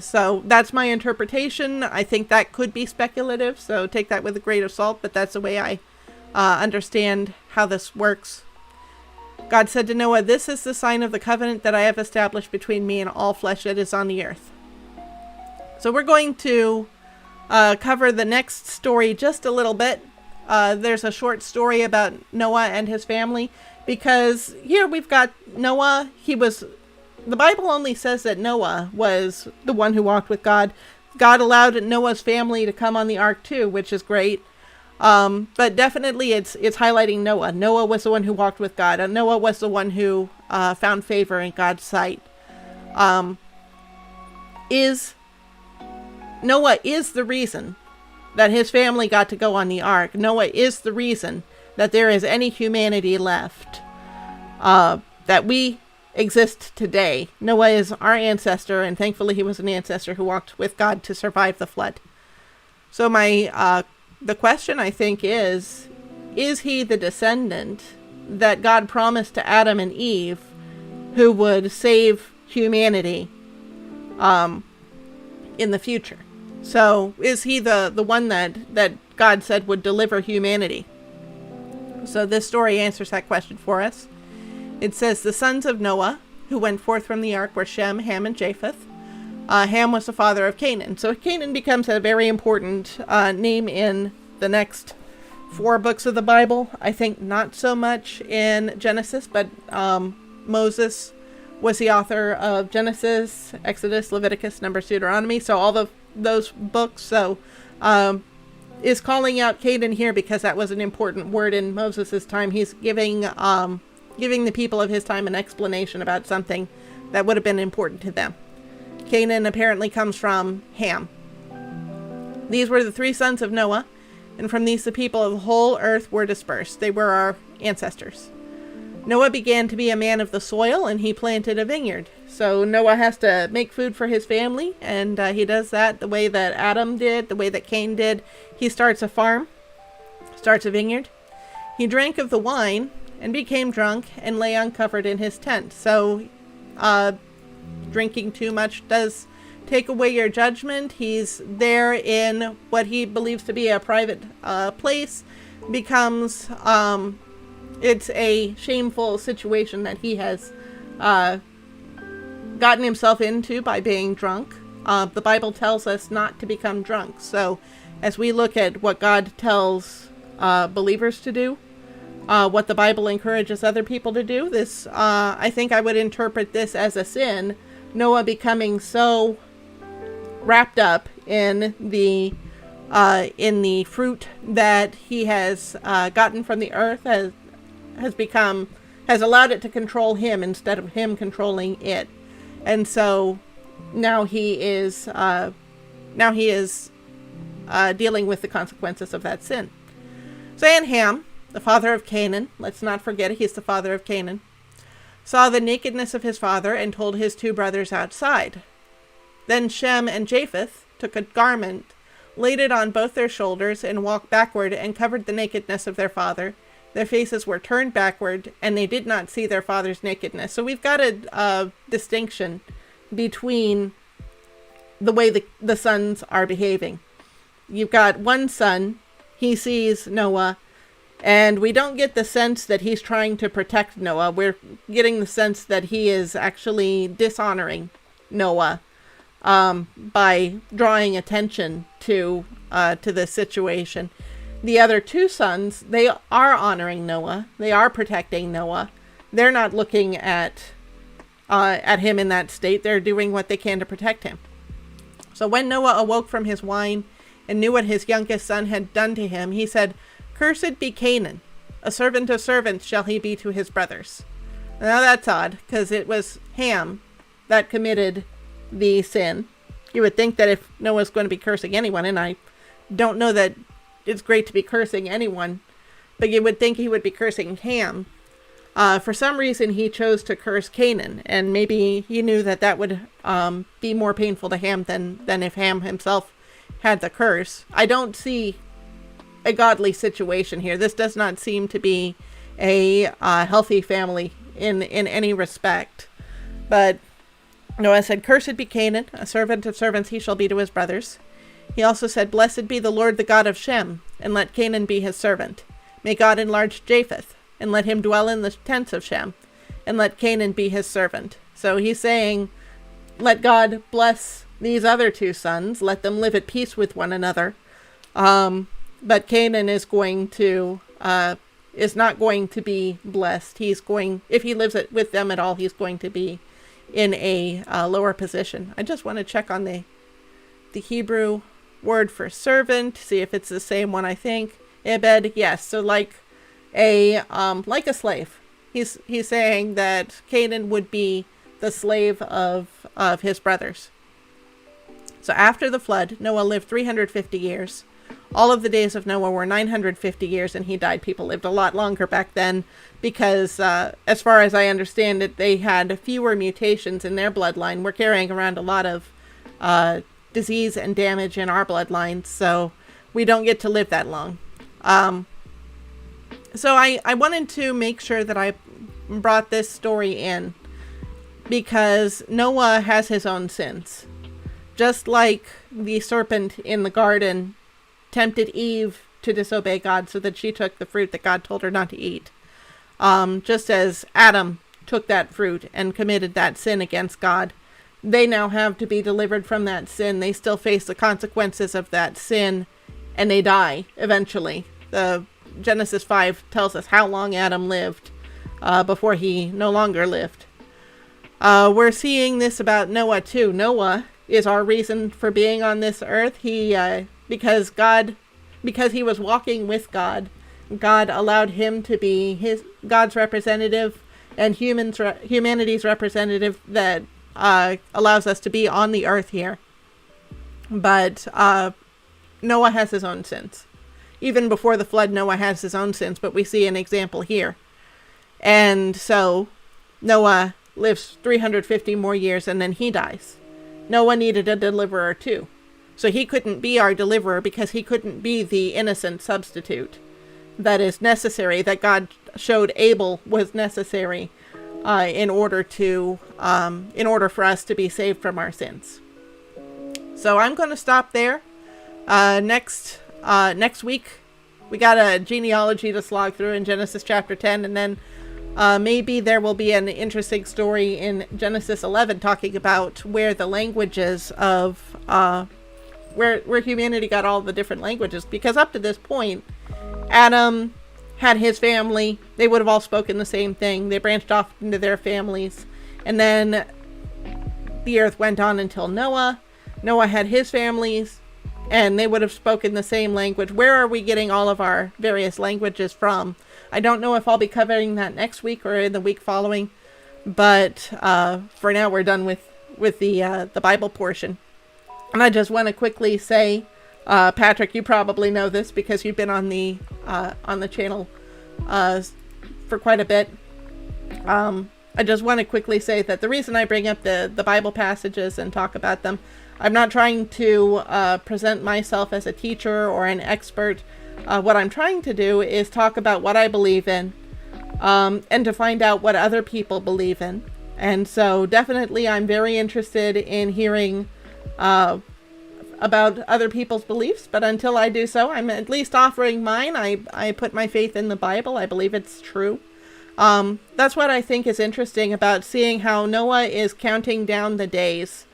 So that's my interpretation. I think that could be speculative, so take that with a grain of salt, but that's the way I understand how this works. God said to Noah, this is the sign of the covenant that I have established between me and all flesh that is on the earth. So we're going to cover the next story just a little bit. There's a short story about Noah and his family, because here we've got Noah. The Bible only says that Noah was the one who walked with God. God allowed Noah's family to come on the ark too, which is great. But definitely it's highlighting Noah. Noah was the one who walked with God. And Noah was the one who found favor in God's sight. Noah is the reason that his family got to go on the ark. Noah is the reason that there is any humanity left, that we exist today. Noah is our ancestor, and thankfully he was an ancestor who walked with God to survive the flood. So the question, I think, is he the descendant that God promised to Adam and Eve who would save humanity in the future? So is he the one that God said would deliver humanity? So this story answers that question for us. It says, the sons of Noah who went forth from the ark were Shem, Ham, and Japheth. Ham was the father of Canaan. So Canaan becomes a very important name in the next 4 books of the Bible. I think not so much in Genesis, but Moses was the author of Genesis, Exodus, Leviticus, Numbers, Deuteronomy. So all those books. So is calling out Canaan here because that was an important word in Moses' time. He's giving the people of his time an explanation about something that would have been important to them. Canaan apparently comes from Ham. These were the 3 sons of Noah, and from these the people of the whole earth were dispersed. They were our ancestors. Noah began to be a man of the soil, and he planted a vineyard. So Noah has to make food for his family, and he does that the way that Adam did, the way that Cain did. He starts a farm, starts a vineyard. He drank of the wine and became drunk and lay uncovered in his tent. So drinking too much does take away your judgment. He's there in what he believes to be a private place. Becomes it's a shameful situation that he has gotten himself into by being drunk. The Bible tells us not to become drunk. So as we look at what God tells believers to do, what the Bible encourages other people to do, this I think I would interpret this as a sin. Noah becoming so wrapped up in the fruit that he has gotten from the earth, has allowed it to control him instead of him controlling it. And so now he is dealing with the consequences of that sin. So and Ham, the father of Canaan, let's not forget he's the father of Canaan, saw the nakedness of his father and told his two brothers outside. Then Shem and Japheth took a garment, laid it on both their shoulders, and walked backward and covered the nakedness of their father. Their faces were turned backward, and they did not see their father's nakedness. So we've got a distinction between the way the sons are behaving. You've got one son, he sees Noah, and we don't get the sense that he's trying to protect Noah. We're getting the sense that he is actually dishonoring Noah by drawing attention to this situation. The other two sons, they are honoring Noah. They are protecting Noah. They're not looking at him in that state. They're doing what they can to protect him. So when Noah awoke from his wine and knew what his youngest son had done to him, he said, "Cursed be Canaan. A servant of servants shall he be to his brothers." Now that's odd, because it was Ham that committed the sin. You would think that if Noah's going to be cursing anyone, and I don't know that it's great to be cursing anyone, but you would think he would be cursing Ham. For some reason, he chose to curse Canaan, and maybe he knew that would be more painful to Ham than if Ham himself had the curse. I don't see a godly situation here. This does not seem to be a healthy family in any respect. But Noah said, "Cursed be Canaan, a servant of servants he shall be to his brothers." He also said, "Blessed be the Lord, the God of Shem, and let Canaan be his servant. May God enlarge Japheth, and let him dwell in the tents of Shem, and let Canaan be his servant." So he's saying, let God bless these other two sons, let them live at peace with one another. But Canaan is not going to be blessed. If he lives with them at all, he's going to be in a lower position. I just want to check on the Hebrew word for servant, see if it's the same one. I think Ebed, yes. So like a slave. He's saying that Canaan would be the slave of his brothers. So after the flood, Noah lived 350 years. All of the days of Noah were 950 years, and he died. People lived a lot longer back then because, as far as I understand it, they had fewer mutations in their bloodline. We're carrying around a lot of disease and damage in our bloodlines, so we don't get to live that long. So I wanted to make sure that I brought this story in because Noah has his own sins. Just like the serpent in the garden tempted Eve to disobey God so that she took the fruit that God told her not to eat. Just as Adam took that fruit and committed that sin against God, they now have to be delivered from that sin. They still face the consequences of that sin, and they die eventually. The Genesis 5 tells us how long Adam lived before he no longer lived. We're seeing this about Noah too. Noah is our reason for being on this earth. Because he was walking with God, God allowed him to be God's representative and humanity's representative that allows us to be on the earth here. But Noah has his own sins. Even before the flood, Noah has his own sins, but we see an example here. And so Noah lives 350 more years, and then he dies. Noah needed a deliverer too. So he couldn't be our deliverer because he couldn't be the innocent substitute that is necessary, that God showed Abel was necessary in order for us to be saved from our sins. So I'm going to stop there. Next week, we got a genealogy to slog through in Genesis chapter 10, and then maybe there will be an interesting story in Genesis 11 talking about where the languages of where humanity got all the different languages, because up to this point, Adam had his family. They would have all spoken the same thing. They branched off into their families, and then the earth went on until Noah. Noah had his families, and they would have spoken the same language. Where are we getting all of our various languages from? I don't know if I'll be covering that next week or in the week following, but for now we're done with the Bible portion. And I just want to quickly say, Patrick, you probably know this because you've been on the channel for quite a bit. I just want to quickly say that the reason I bring up the Bible passages and talk about them, I'm not trying to present myself as a teacher or an expert. What I'm trying to do is talk about what I believe in, and to find out what other people believe in. And so definitely I'm very interested in hearing about other people's beliefs, but until I do so, I'm at least offering mine. I put my faith in the Bible. I believe it's true. That's what I think is interesting about seeing how Noah is counting down the days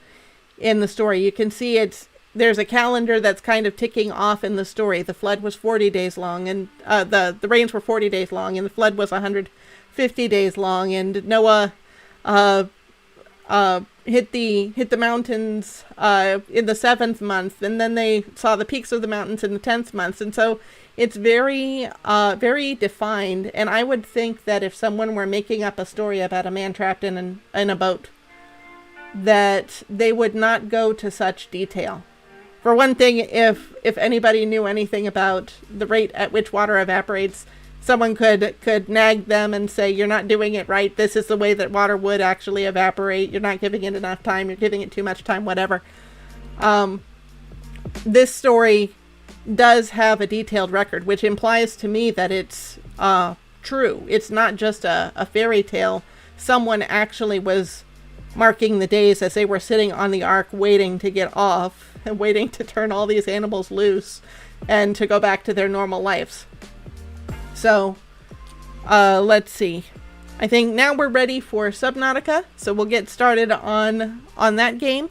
in the story. You can see there's a calendar that's kind of ticking off in the story. The flood was 40 days long, and the rains were 40 days long, and the flood was 150 days long, and Noah hit the mountains in the 7th month, and then they saw the peaks of the mountains in the 10th month. And so it's very defined. And I would think that if someone were making up a story about a man trapped in a boat, that they would not go to such detail. For one thing, if anybody knew anything about the rate at which water evaporates, someone could nag them and say, you're not doing it right. This is the way that water would actually evaporate. You're not giving it enough time. You're giving it too much time, whatever. This story does have a detailed record, which implies to me that it's true. It's not just a fairy tale. Someone actually was marking the days as they were sitting on the ark waiting to get off and waiting to turn all these animals loose and to go back to their normal lives. So, let's see. I think now we're ready for Subnautica, so we'll get started on that game.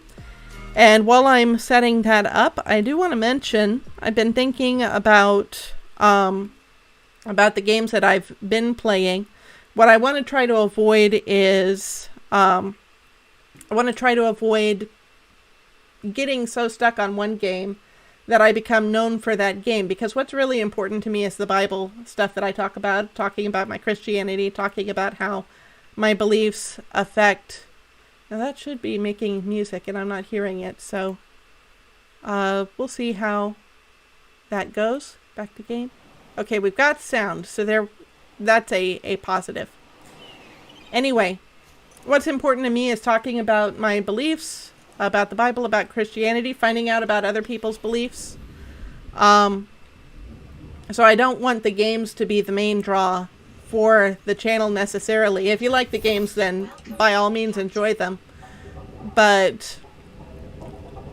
And while I'm setting that up, I do want to mention, I've been thinking about the games that I've been playing. What I want to try to avoid is, I want to try to avoid getting so stuck on one game that I become known for that game, because what's really important to me is the Bible stuff that I talk about, talking about my Christianity, talking about how my beliefs affect. Now that should be making music and I'm not hearing it, so we'll see how that goes. Back to game. Okay, we've got sound, so that's a positive. Anyway, what's important to me is talking about my beliefs, about the Bible, about Christianity, finding out about other people's beliefs. So I don't want the games to be the main draw for the channel necessarily. If you like the games, then by all means enjoy them. But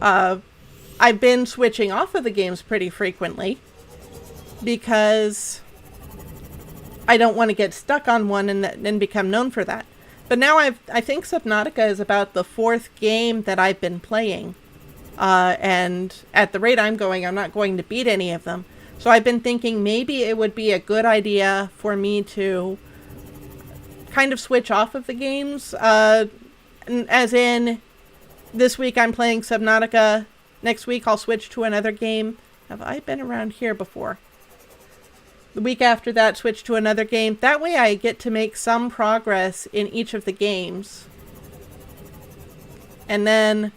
I've been switching off of the games pretty frequently because I don't want to get stuck on one and then become known for that. But now I think Subnautica is about the 4th game that I've been playing. And at the rate I'm going, I'm not going to beat any of them. So I've been thinking maybe it would be a good idea for me to kind of switch off of the games. As in, this week I'm playing Subnautica. Next week I'll switch to another game. Have I been around here before? The week after that, switch to another game. That way I get to make some progress in each of the games. And then,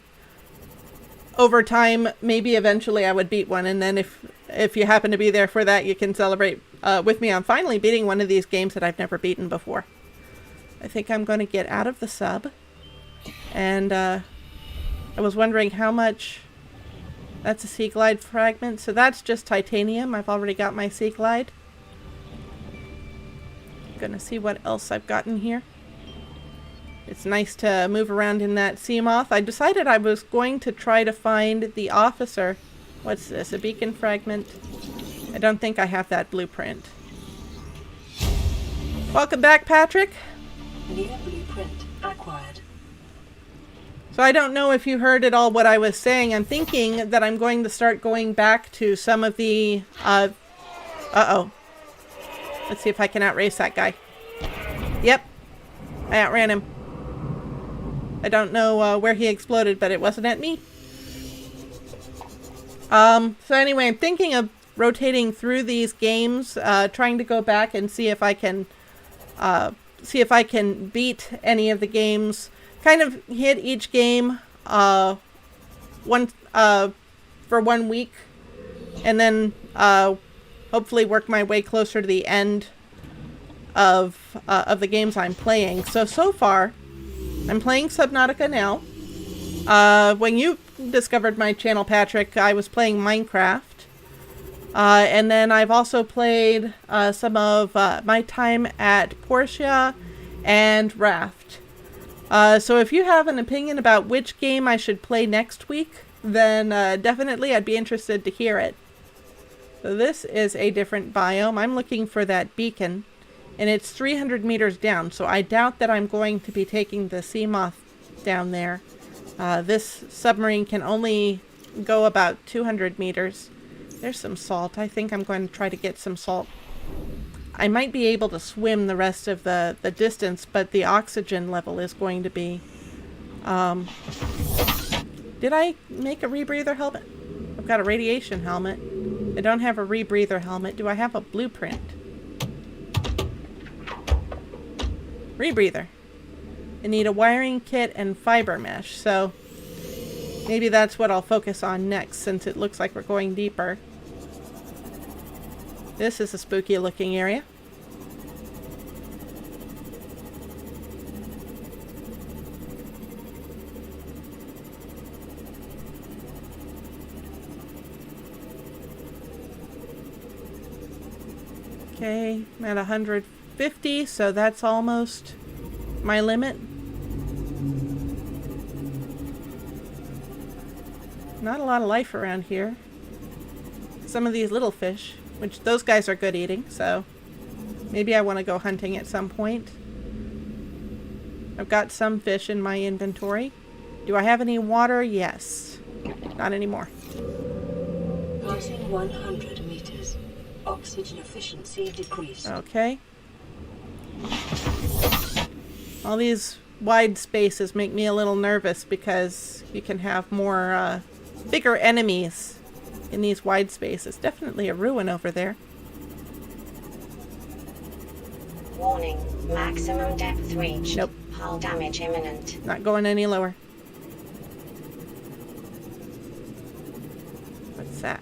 over time, maybe eventually I would beat one. And then if you happen to be there for that, you can celebrate with me on finally beating one of these games that I've never beaten before. I think I'm going to get out of the sub. And I was wondering how much... That's a sea glide fragment. So that's just titanium. I've already got my sea glide. Gonna see what else I've got in here. It's nice to move around in that Sea Moth. I decided I was going to try to find the officer. What's this? A beacon fragment? I don't think I have that blueprint. Welcome back, Patrick. New blueprint acquired. So I don't know if you heard at all what I was saying. I'm thinking that I'm going to start going back to some of the... Uh-oh. Let's see if I can outrace that guy. Yep. I outran him. I don't know where he exploded, but it wasn't at me. So anyway, I'm thinking of rotating through these games, trying to go back and see if I can beat any of the games. Kind of hit each game for 1 week, and then hopefully work my way closer to the end of the games I'm playing. So far, I'm playing Subnautica now. When you discovered my channel, Patrick, I was playing Minecraft. And then I've also played some of my time at Portia and Raft. So if you have an opinion about which game I should play next week, then definitely I'd be interested to hear it. So this is a different biome. I'm looking for that beacon, and it's 300 meters down, so I doubt that I'm going to be taking the Sea Moth down there. This submarine can only go about 200 meters. There's some salt. I think I'm going to try to get some salt. I might be able to swim the rest of the distance, but the oxygen level is going to be... Did I make a rebreather helmet? I've got a radiation helmet. I don't have a rebreather helmet. Do I have a blueprint? Rebreather. I need a wiring kit and fiber mesh, so maybe that's what I'll focus on next, since it looks like we're going deeper. This is a spooky looking area. Okay, I'm at 150, so that's almost my limit. Not a lot of life around here. Some of these little fish, which those guys are good eating, so maybe I want to go hunting at some point. I've got some fish in my inventory. Do I have any water? Yes. Not anymore. Passing 100 meters. Oxygen efficiency decreased. Okay. All these wide spaces make me a little nervous because you can have more bigger enemies in these wide spaces. Definitely a ruin over there. Warning, maximum depth reached. Nope. Hull damage imminent. Not going any lower. What's that?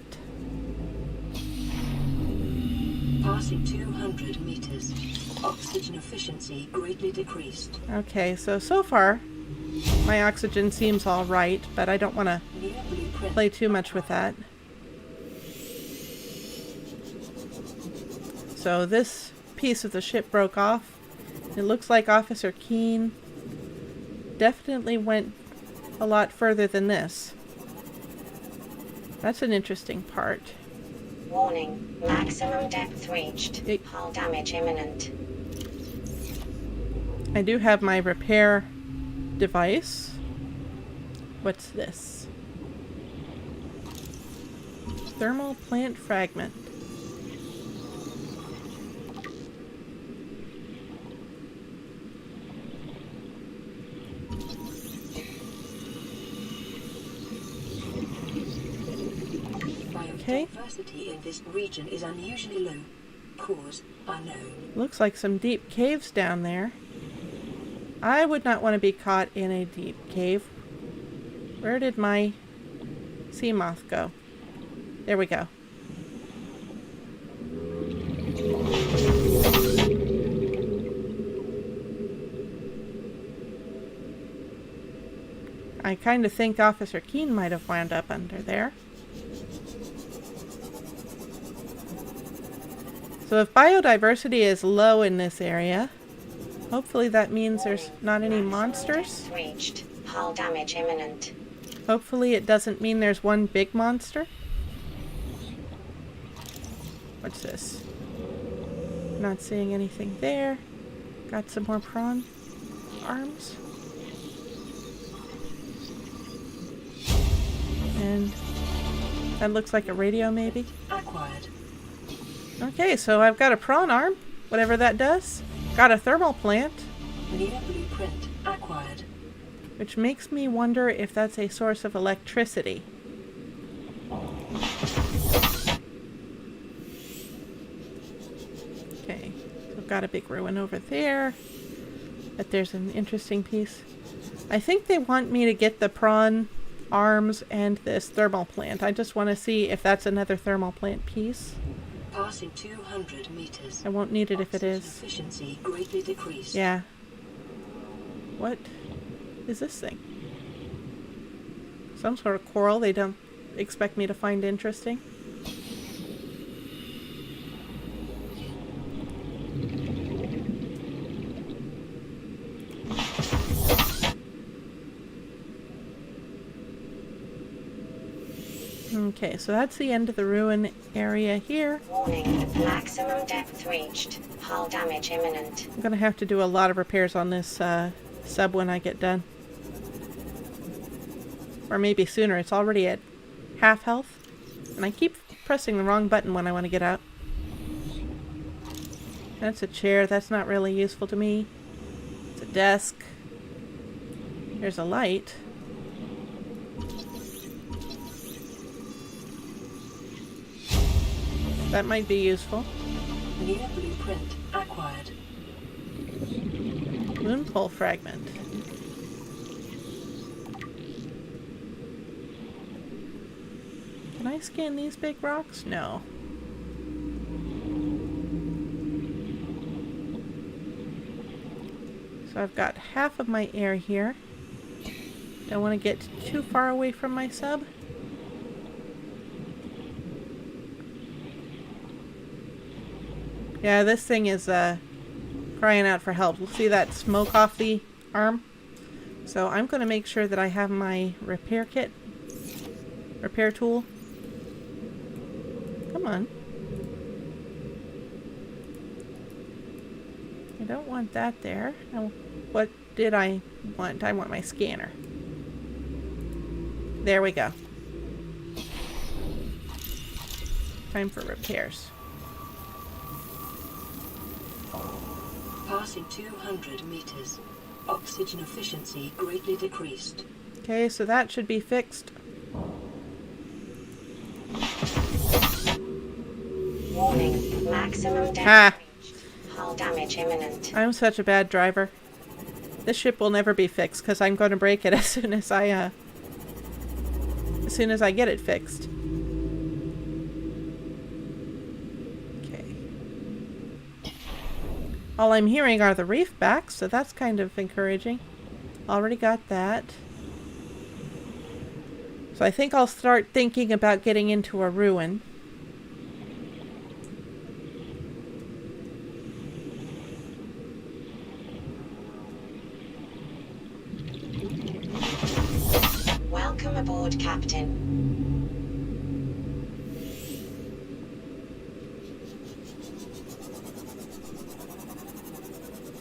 Passing 200 meters. Oxygen efficiency greatly decreased. Okay, so far my oxygen seems all right, but I don't want to play too much with that. So this piece of the ship broke off. It looks like Officer Keene definitely went a lot further than this. That's an interesting part. Warning, maximum depth reached. Hull damage imminent. I do have my repair device. What's this? Thermal plant fragment. Okay. Biodiversity in this region is unusually low. Cause unknown. Looks like some deep caves down there. I would not want to be caught in a deep cave. Where did my Sea Moth go? There we go. I kind of think Officer Keene might have wound up under there. So if biodiversity is low in this area, hopefully that means there's not any monsters. Reached. Hull damage imminent. Hopefully it doesn't mean there's one big monster. What's this? Not seeing anything there. Got some more prawn arms. And that looks like a radio maybe. Acquired. Okay, so I've got a prawn arm, whatever that does. Got a thermal plant. New blueprint acquired. Which makes me wonder if that's a source of electricity. Okay, so I've got a big ruin over there. But there's an interesting piece. I think they want me to get the prawn arms and this thermal plant. I just want to see if that's another thermal plant piece. Passing 200 meters. I won't need it if it Oxygen is. Efficiency greatly decreased. Yeah. What is this thing? Some sort of coral they don't expect me to find interesting. Okay, so that's the end of the ruin area here. Warning, maximum depth reached. Hull damage imminent. I'm gonna have to do a lot of repairs on this sub when I get done. Or maybe sooner. It's already at half health. And I keep pressing the wrong button when I want to get out. That's a chair. That's not really useful to me. It's a desk. There's a light. That might be useful. New blueprint acquired. Moon pole fragment. Can I scan these big rocks? No. So I've got half of my air here. Don't want to get too far away from my sub. Yeah, this thing is crying out for help. We'll see that smoke off the arm. So I'm going to make sure that I have my repair kit. Repair tool. Come on. I don't want that there. Now, what did I want? I want my scanner. There we go. Time for repairs. Passing 200 meters. Oxygen efficiency greatly decreased. Okay, so that should be fixed. Warning, maximum depth Ah. reached. Hull damage imminent. I'm such a bad driver. This ship will never be fixed because I'm going to break it as soon as I get it fixed. Okay. All I'm hearing are the reef backs, so that's kind of encouraging. Already got that. So I think I'll start thinking about getting into a ruin. Welcome aboard, Captain.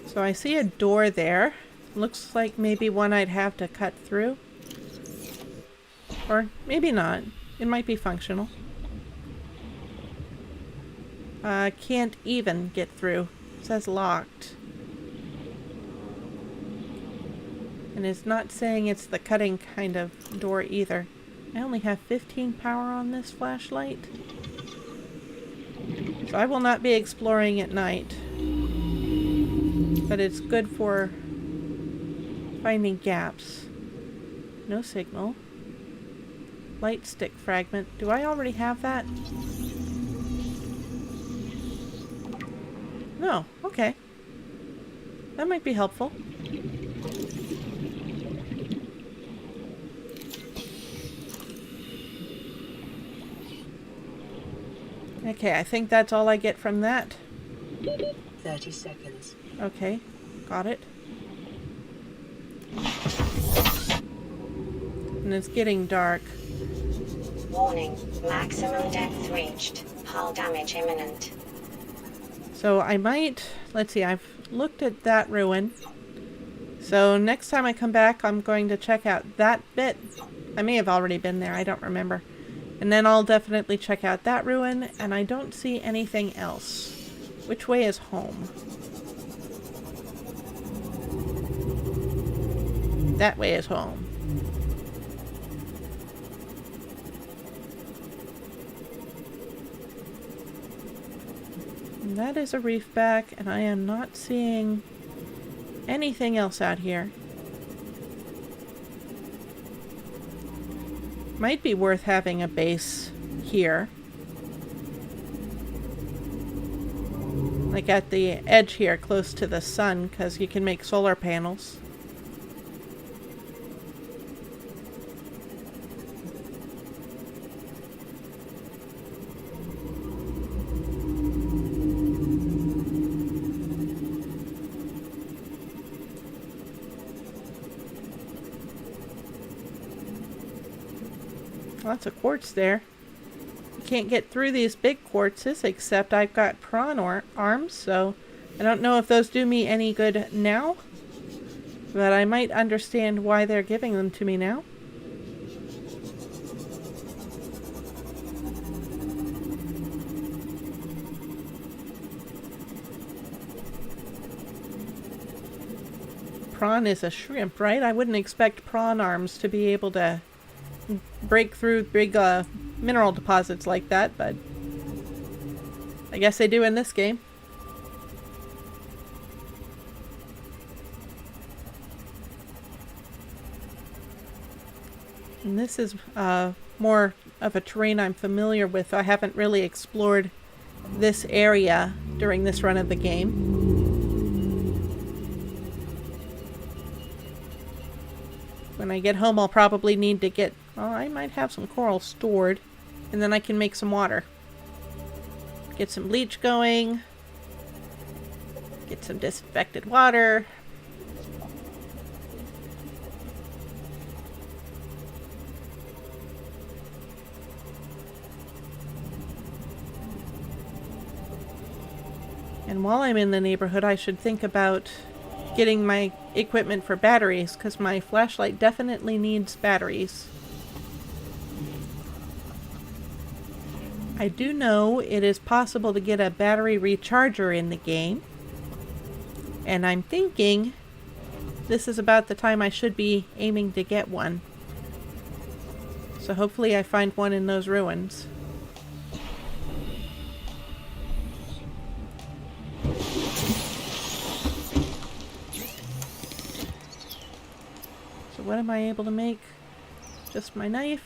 So I see a door there. Looks like maybe one I'd have to cut through. Or maybe not. It might be functional. Can't even get through. It says locked. And it's not saying it's the cutting kind of door either. I only have 15 power on this flashlight. So I will not be exploring at night. But it's good for finding gaps. No signal. Light stick fragment. Do I already have that? No. Okay. That might be helpful. Okay, I think that's all I get from that. 30 seconds. Okay, got it. And it's getting dark. Warning, maximum depth reached. Hull damage imminent. So I might, let's see, I've looked at that ruin. So next time I come back, I'm going to check out that bit. I may have already been there, I don't remember. And then I'll definitely check out that ruin, and I don't see anything else. Which way is home? That way is home. And that is a reef back, and I am not seeing anything else out here. Might be worth having a base here. Like at the edge here, close to the sun, because you can make solar panels. Lots of quartz there. You can't get through these big quartzes, except I've got prawn arms, so I don't know if those do me any good now, but I might understand why they're giving them to me now. Prawn is a shrimp, right? I wouldn't expect prawn arms to be able to break through big mineral deposits like that, but I guess they do in this game. And this is more of a terrain I'm familiar with. I haven't really explored this area during this run of the game. When I get home, I'll probably need to get... Well, I might have some coral stored, and then I can make some water. Get some bleach going. Get some disinfected water. And while I'm in the neighborhood, I should think about getting my equipment for batteries, because my flashlight definitely needs batteries. I do know it is possible to get a battery recharger in the game, and I'm thinking this is about the time I should be aiming to get one. So hopefully I find one in those ruins. So what am I able to make? Just my knife.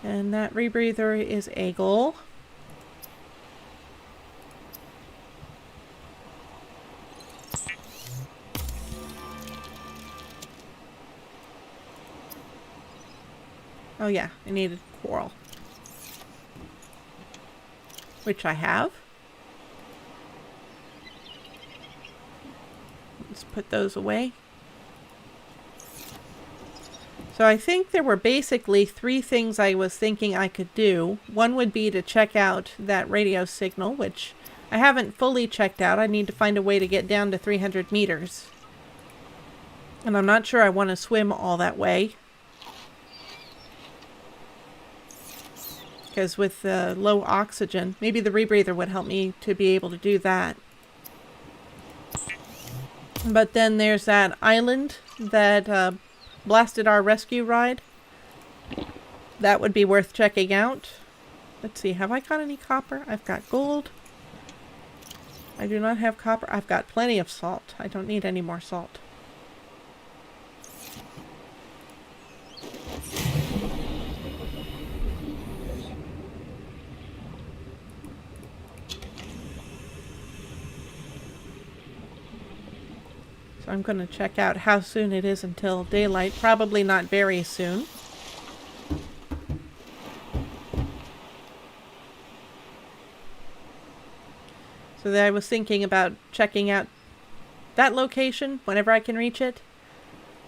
And that rebreather is a goal. Oh yeah, I needed coral. Which I have. Let's put those away. So I think there were basically 3 things I was thinking I could do. One would be to check out that radio signal, which I haven't fully checked out. I need to find a way to get down to 300 meters. And I'm not sure I want to swim all that way. Because with the low oxygen, maybe the rebreather would help me to be able to do that. But then there's that island that blasted our rescue ride. That would be worth checking out. Let's see, have I got any copper? I've got gold. I do not have copper. I've got plenty of salt. I don't need any more salt. So I'm going to check out how soon it is until daylight. Probably not very soon. So that I was thinking about checking out that location whenever I can reach it.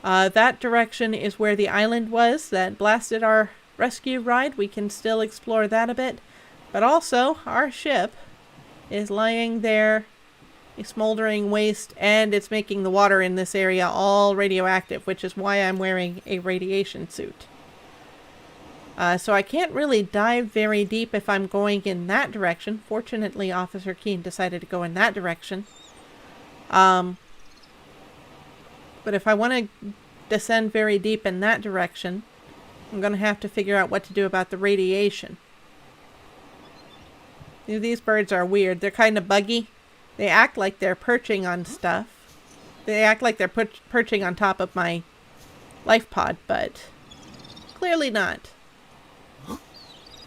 That direction is where the island was that blasted our rescue ride. We can still explore that a bit. But also, our ship is lying there, a smoldering waste, and it's making the water in this area all radioactive, which is why I'm wearing a radiation suit. So I can't really dive very deep if I'm going in that direction. Fortunately, Officer Keene decided to go in that direction. But if I want to descend very deep in that direction, I'm going to have to figure out what to do about the radiation. These birds are weird. They're kind of buggy. They act like they're perching on stuff. They act like they're perching on top of my life pod, but clearly not.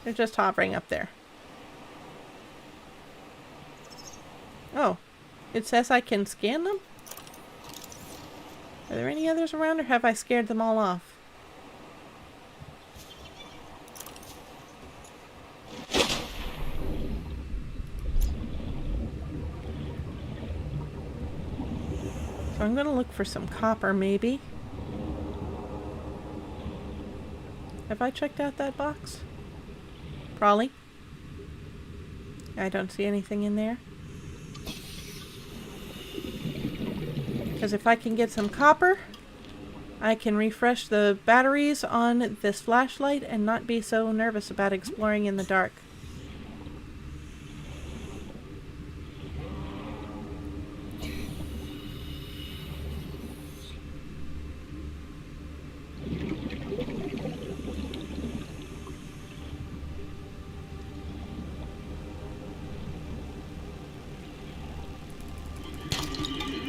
They're just hovering up there. Oh, it says I can scan them? Are there any others around, or have I scared them all off? So I'm going to look for some copper, maybe. Have I checked out that box? Probably. I don't see anything in there. Because if I can get some copper, I can refresh the batteries on this flashlight and not be so nervous about exploring in the dark.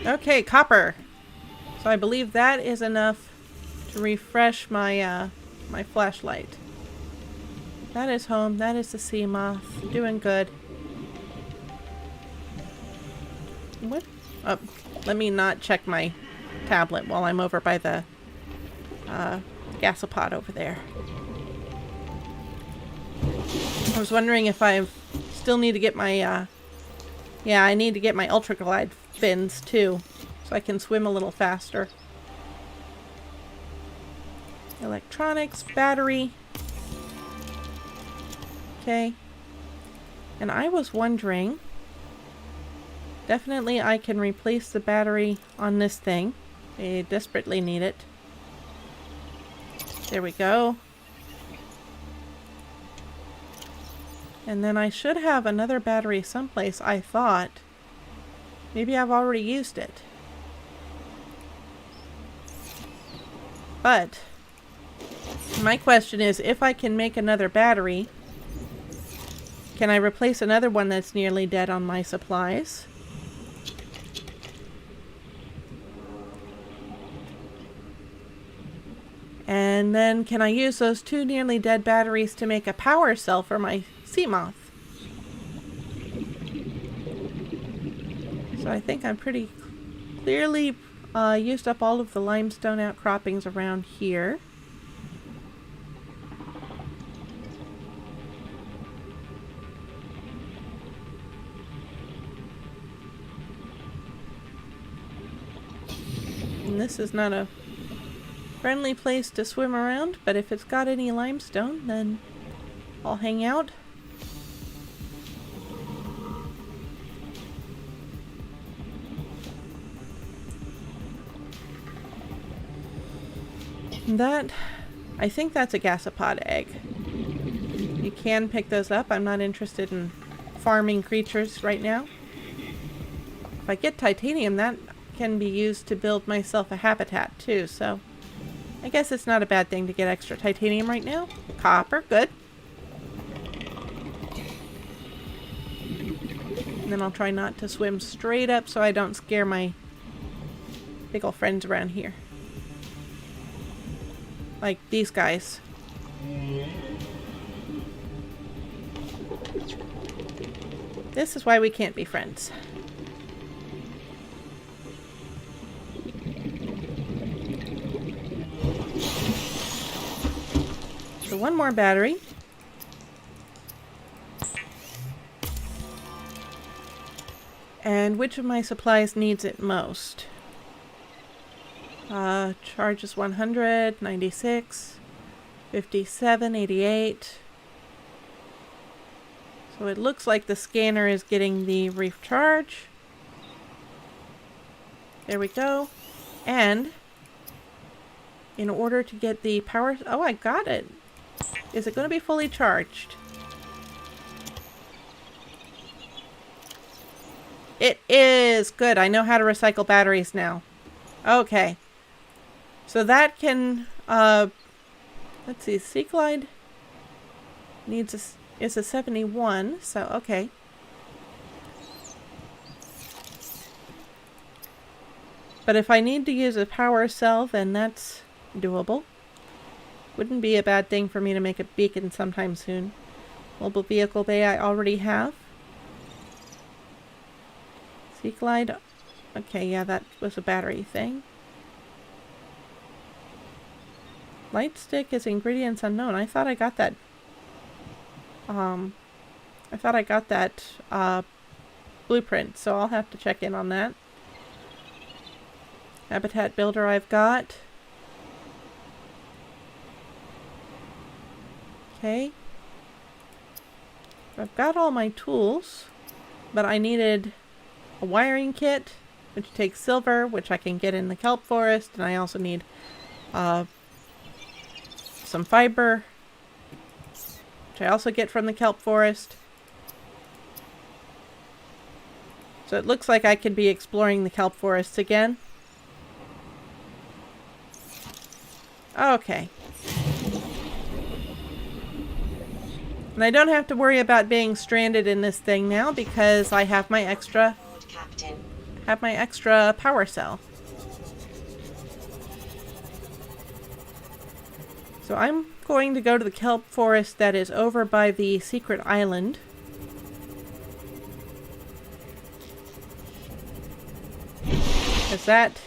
Okay, copper. So I believe that is enough to refresh my my flashlight. That is home. That is the Sea Moth. Doing good. What? Oh, let me not check my tablet while I'm over by the gasopod over there. I was wondering if I still need to get my yeah, I need to get my Ultra Glide fins too, so I can swim a little faster. Electronics, battery. Okay. And I was wondering, definitely I can replace the battery on this thing. I desperately need it. There we go. And then I should have another battery someplace, I thought. Maybe I've already used it. But my question is, if I can make another battery, can I replace another one that's nearly dead on my supplies? And then can I use those two nearly dead batteries to make a power cell for my Sea Moth? So I think I'm pretty clearly used up all of the limestone outcroppings around here. And this is not a friendly place to swim around, but if it's got any limestone, then I'll hang out. That, I think that's a gasopod egg. You can pick those up. I'm not interested in farming creatures right now. If I get titanium, that can be used to build myself a habitat too, so I guess it's not a bad thing to get extra titanium right now. Copper, good. And then I'll try not to swim straight up so I don't scare my big ol' friends around here. Like these guys. This is why we can't be friends. So one more battery. And which of my supplies needs it most? Charge is 100, 96, 57, 88. So it looks like the scanner is getting the reef charge. There we go. And in order to get the power... Oh, I got it. Is it going to be fully charged? It is! Good. I know how to recycle batteries now. Okay. So that can... let's see. Sea Glide needs is a 71. So, okay. But if I need to use a power cell, then that's doable. Wouldn't be a bad thing for me to make a beacon sometime soon. Mobile vehicle bay I already have. Sea Glide. Okay, yeah, that was a battery thing. Light stick is ingredients unknown. I thought I got that. Blueprint, so I'll have to check in on that. Habitat builder I've got. Okay. I've got all my tools, but I needed a wiring kit, which takes silver, which I can get in the kelp forest, and I also need some fiber, which I also get from the kelp forest. So it looks like I could be exploring the kelp forests again. Okay. And I don't have to worry about being stranded in this thing now because I have my extra power cell. So I'm going to go to the kelp forest that is over by the secret island. Because that,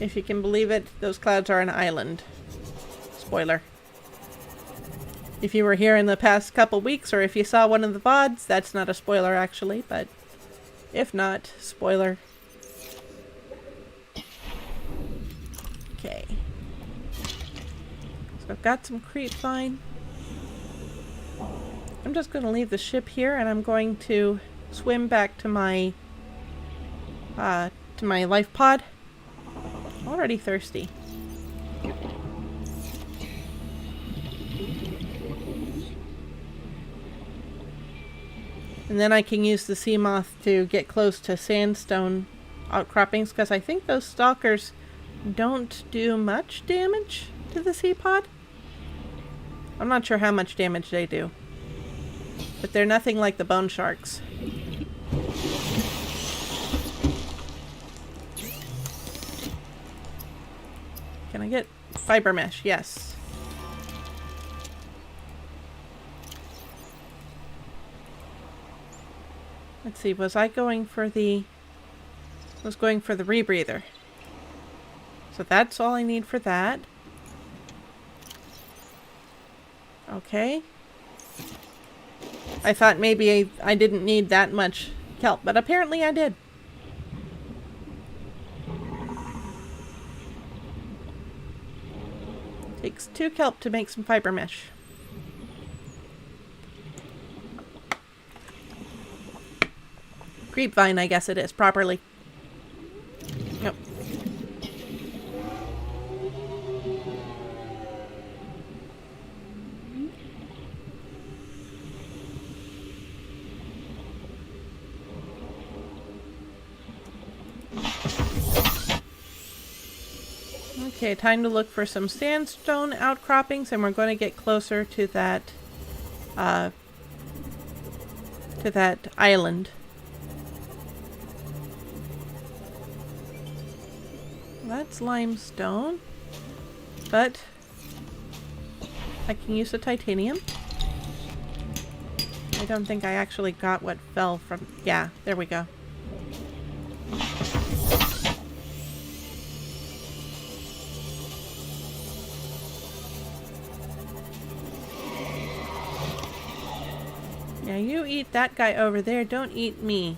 if you can believe it, those clouds are an island. Spoiler. If you were here in the past couple weeks, or if you saw one of the VODs, that's not a spoiler actually, but if not, spoiler. Okay. So I've got some creep vine. I'm just going to leave the ship here, and I'm going to swim back to my life pod. Already thirsty. And then I can use the Sea Moth to get close to sandstone outcroppings, because I think those stalkers don't do much damage to the sea pod. I'm not sure how much damage they do, but they're nothing like the bone sharks. Can I get fiber mesh? Yes. Let's see, was going for the rebreather. So that's all I need for that. Okay. I thought maybe I didn't need that much kelp, but apparently I did. Takes 2 kelp to make some fiber mesh. Creepvine, I guess it is, properly. Yep. Okay, time to look for some sandstone outcroppings, and we're going to get closer to that island. That's limestone, but I can use the titanium. I don't think I actually got what fell from... Yeah, there we go. Yeah, you eat that guy over there. Don't eat me.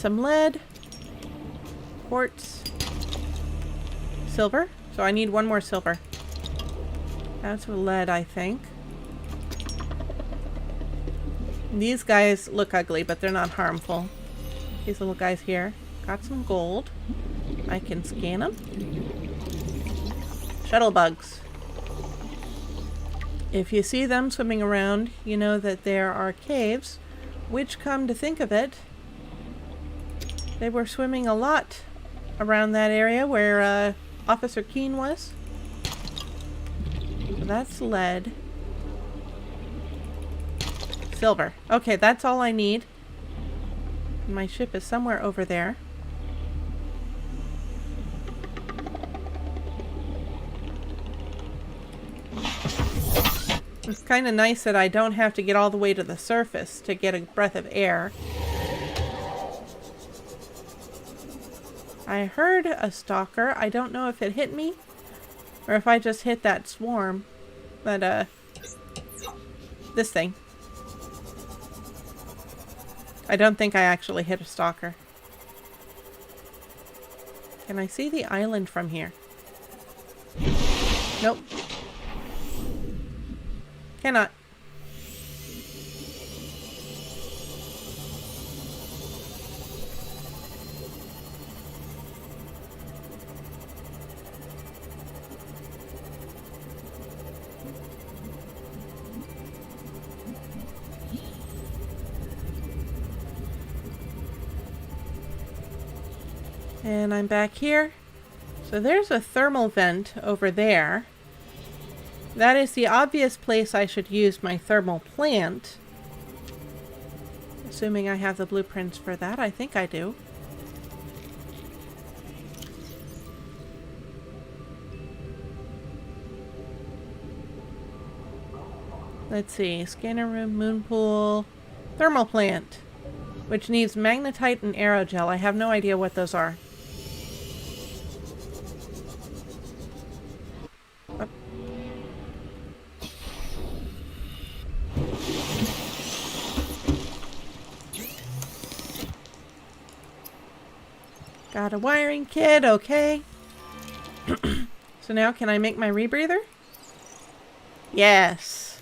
some lead, quartz, silver. So I need one more silver. That's lead, I think. These guys look ugly, but they're not harmful. These little guys here. Got some gold. I can scan them. Shuttle bugs. If you see them swimming around, you know that there are caves, which, come to think of it, they were swimming a lot around that area where Officer Keene was. So that's lead. Silver. Okay, that's all I need. My ship is somewhere over there. It's kind of nice that I don't have to get all the way to the surface to get a breath of air. I heard a stalker. I don't know if it hit me or if I just hit that swarm. But, this thing. I don't think I actually hit a stalker. Can I see the island from here? Nope. Cannot. And I'm back here. So there's a thermal vent over there. That is the obvious place I should use my thermal plant. Assuming I have the blueprints for that. I think I do. Let's see. Scanner room, moon pool, thermal plant. Which needs magnetite and aerogel. I have no idea what those are. Got a wiring kit, okay. So now can I make my rebreather? Yes.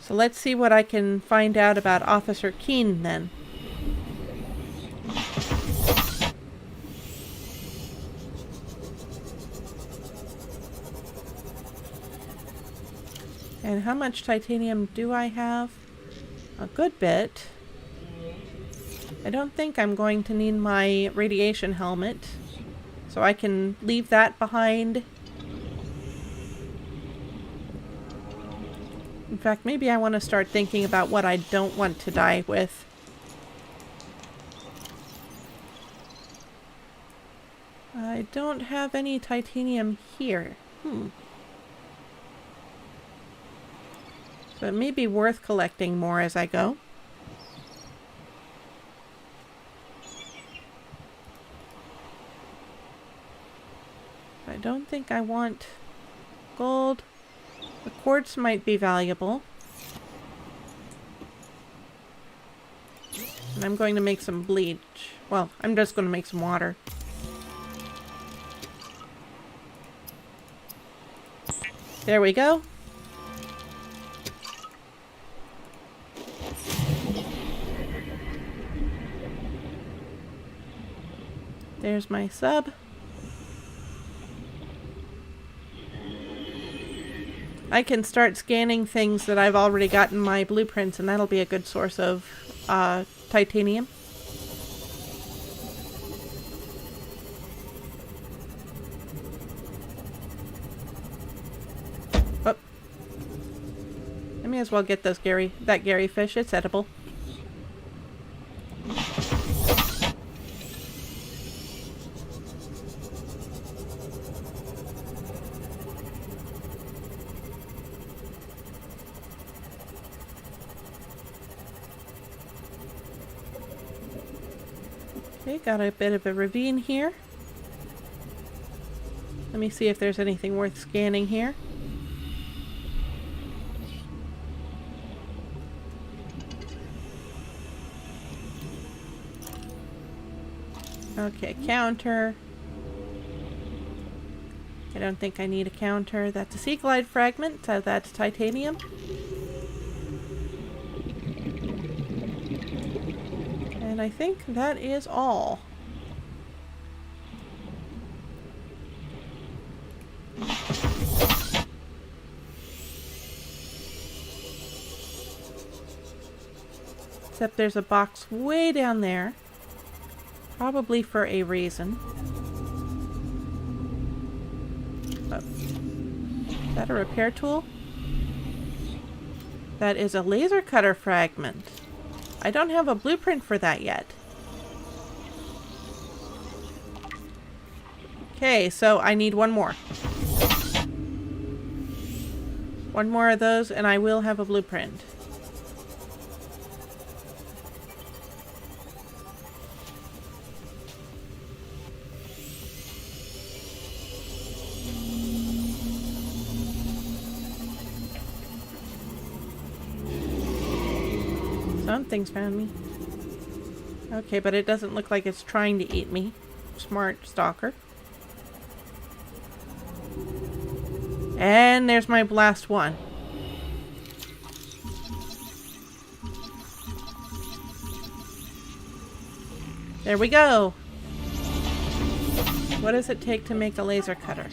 So let's see what I can find out about Officer Keene then. And how much titanium do I have? A good bit. I don't think I'm going to need my radiation helmet, so I can leave that behind. In fact, maybe I want to start thinking about what I don't want to die with. I don't have any titanium here. So it may be worth collecting more as I go. I don't think I want gold. The quartz might be valuable. And I'm going to make some bleach. Well, I'm just going to make some water. There we go. There's my sub. I can start scanning things that I've already gotten my blueprints, and that'll be a good source of titanium. Oh. I may as well get that Gary fish. It's edible. Okay, got a bit of a ravine here. Let me see if there's anything worth scanning here. Okay, counter. I don't think I need a counter. That's a sea glide fragment, so that's titanium. And I think that is all. Except there's a box way down there. Probably for a reason. Oh. Is that a repair tool? That is a laser cutter fragment. I don't have a blueprint for that yet. Okay, so I need one more. One more of those and I will have a blueprint. Something's found me. Okay, but it doesn't look like it's trying to eat me. Smart stalker. And there's my last one. There we go. What does it take to make a laser cutter?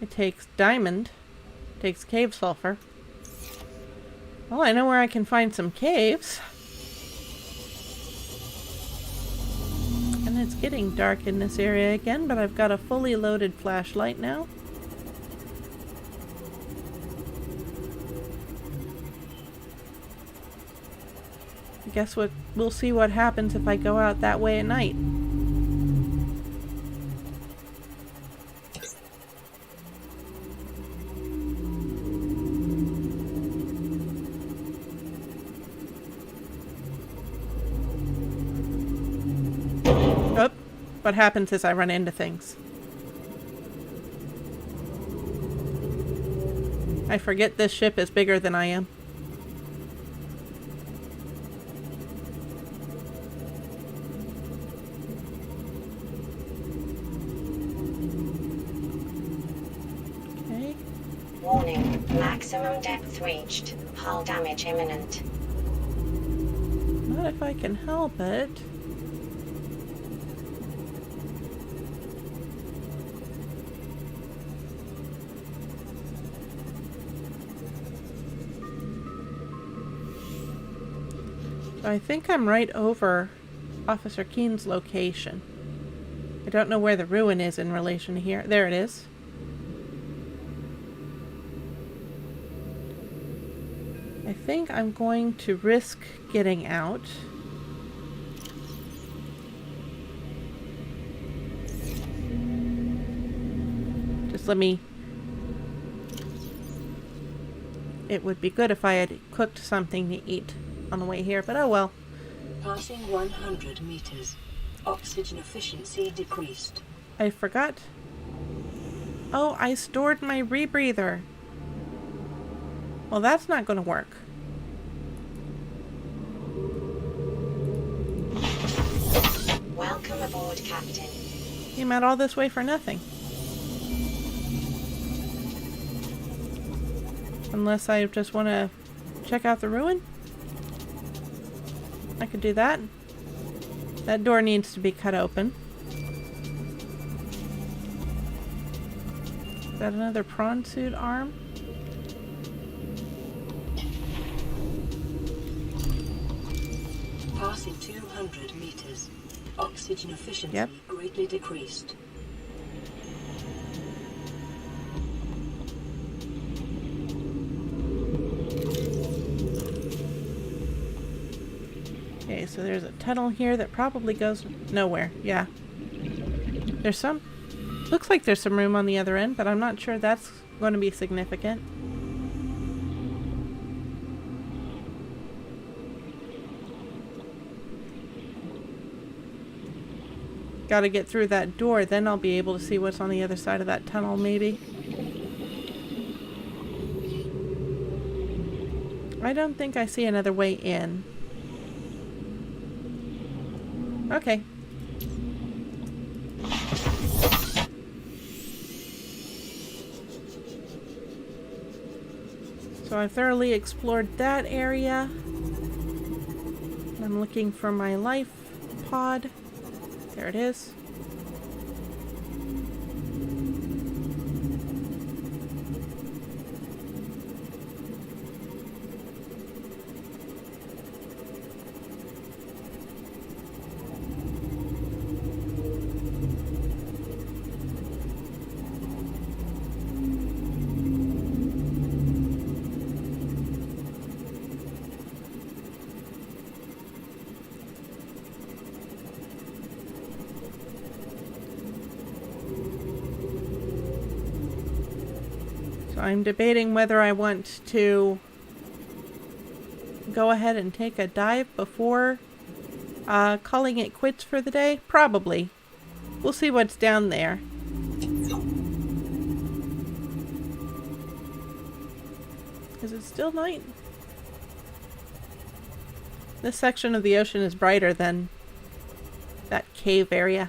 It takes diamond. It takes cave sulfur. Well, I know where I can find some caves. And it's getting dark in this area again, but I've got a fully loaded flashlight now. I guess we'll see what happens if I go out that way at night. Oh, what happens is I run into things. I forget this ship is bigger than I am. Okay. Warning, maximum depth reached. Hull damage imminent. Not if I can help it. I think I'm right over Officer Keen's location. I don't know where the ruin is in relation to here. There it is. I think I'm going to risk getting out. Just let me... It would be good if I had cooked something to eat on the way here, but oh well. Passing 100 meters. Oxygen efficiency decreased. I forgot. Oh, I stored my rebreather. Well, that's not going to work. Welcome aboard, Captain. Came out all this way for nothing. Unless I just want to check out the ruin. I could do that. That door needs to be cut open. Is that another prawn suit arm? Passing 200 meters. Oxygen efficiency greatly decreased. Okay, so there's a tunnel here that probably goes nowhere. Yeah. There's some... Looks like there's some room on the other end, but I'm not sure that's going to be significant. Gotta get through that door, then I'll be able to see what's on the other side of that tunnel, maybe. I don't think I see another way in. Okay. So I've thoroughly explored that area. I'm looking for my life pod. There it is. I'm debating whether I want to go ahead and take a dive before calling it quits for the day. Probably. We'll see what's down there. Is it still night? This section of the ocean is brighter than that cave area.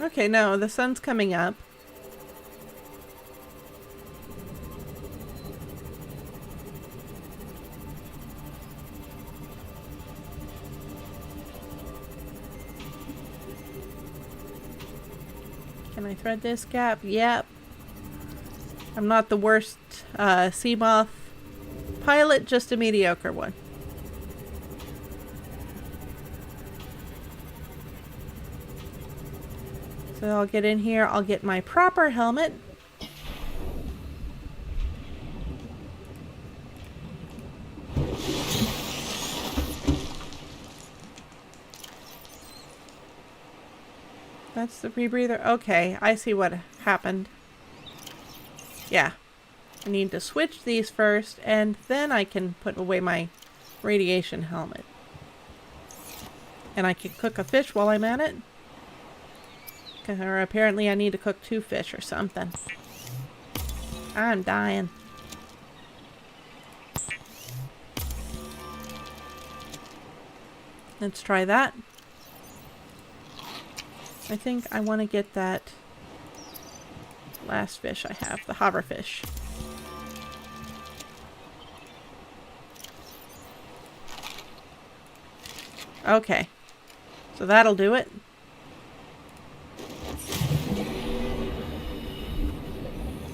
Okay, no, the sun's coming up. Can I thread this gap? Yep. I'm not the worst Sea Moth pilot, just a mediocre one. So I'll get in here, I'll get my proper helmet. That's the rebreather. Okay, I see what happened. Yeah. I need to switch these first, and then I can put away my radiation helmet. And I can cook a fish while I'm at it. Or apparently I need to cook 2 fish or something. I'm dying. Let's try that. I think I want to get that last fish I have, the hoverfish. Okay. So that'll do it.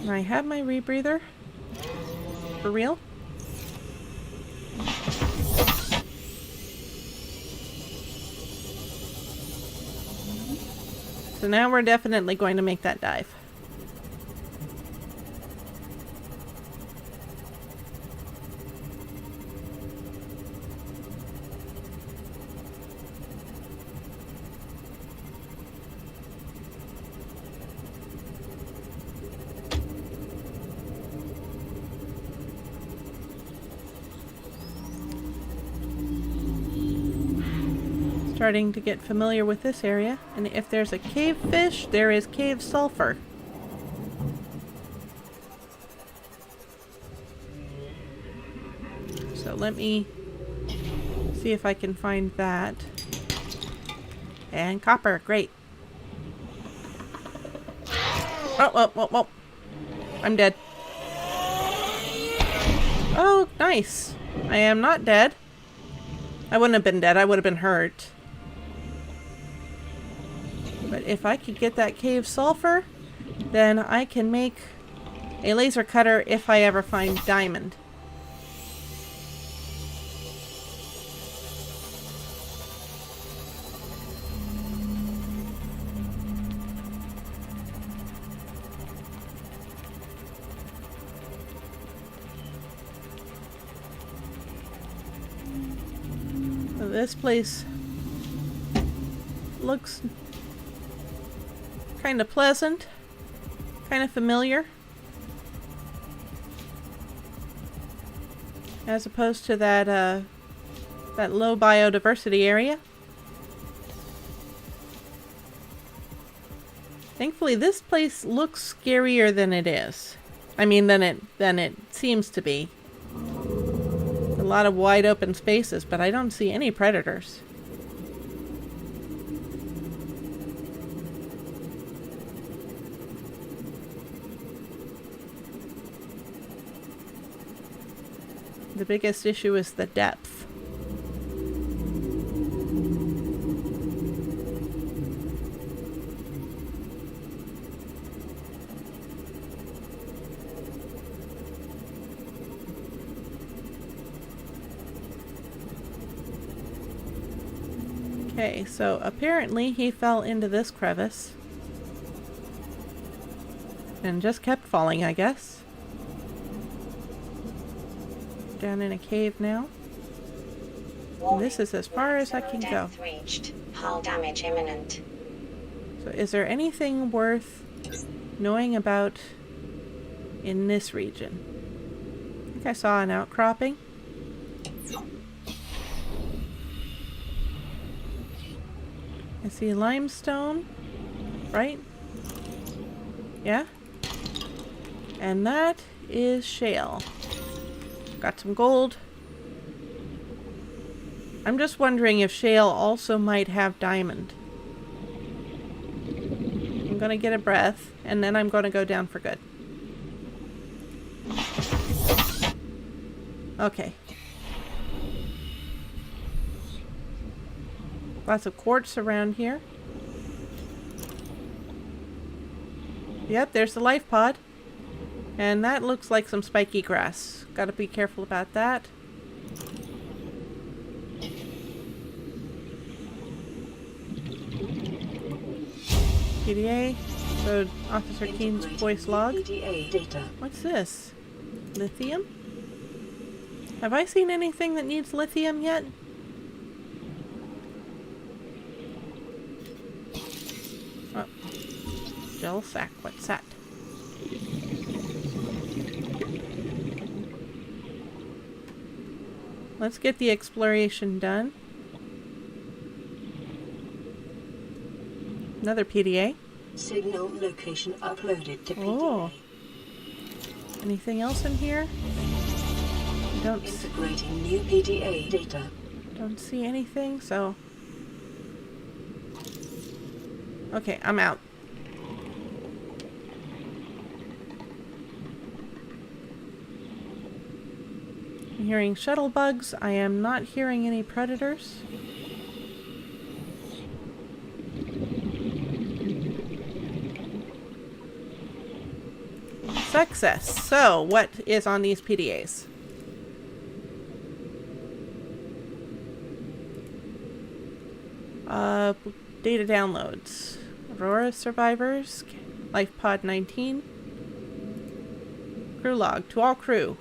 I have my rebreather. For real? So now we're definitely going to make that dive. Starting to get familiar with this area, and if there's a cave fish, there is cave sulfur. So let me see if I can find that. And copper, great. Oh, whoa, whoa, whoa. I'm dead. Oh, nice. I am not dead. I wouldn't have been dead, I would have been hurt. But if I could get that cave sulfur, then I can make a laser cutter if I ever find diamond. So this place looks kind of pleasant, kind of familiar. as opposed to that low biodiversity area. Thankfully, this place looks scarier than it is. I mean, than it seems to be. A lot of wide open spaces, but I don't see any predators. The biggest issue is the depth. Okay, so apparently he fell into this crevice. And just kept falling, I guess. Down in a cave now. And this is as far as I can go. Reached. Hull damage imminent. So is there anything worth knowing about in this region? I think I saw an outcropping. I see limestone, right? Yeah? And that is shale. Got some gold. I'm just wondering if shale also might have diamond. I'm gonna get a breath, and then I'm gonna go down for good. Okay. Lots of quartz around here. Yep, there's the life pod. And that looks like some spiky grass. Gotta be careful about that. PDA. So Officer Keen's voice log. PDA data. What's this? Lithium? Have I seen anything that needs lithium yet? Oh. Gel sack. What's that? Let's get the exploration done. Another PDA. Signal location uploaded to PDA. Oh. Anything else in here? Integrating new PDA data. Don't see anything, so... Okay, I'm out. I'm hearing shuttle bugs. I am not hearing any predators. Success. So, what is on these PDAs? Data downloads. Aurora survivors. Life pod 19. Crew log. To all crew.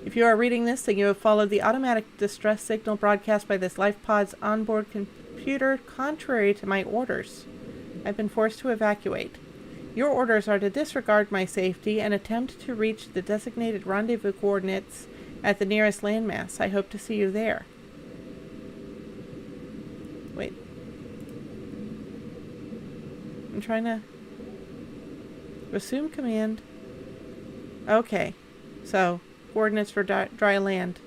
If you are reading this, then you have followed the automatic distress signal broadcast by this life pod's onboard computer contrary to my orders. I've been forced to evacuate. Your orders are to disregard my safety and attempt to reach the designated rendezvous coordinates at the nearest landmass. I hope to see you there. Wait. I'm trying to... Assume command. Okay. So, coordinates for dry land.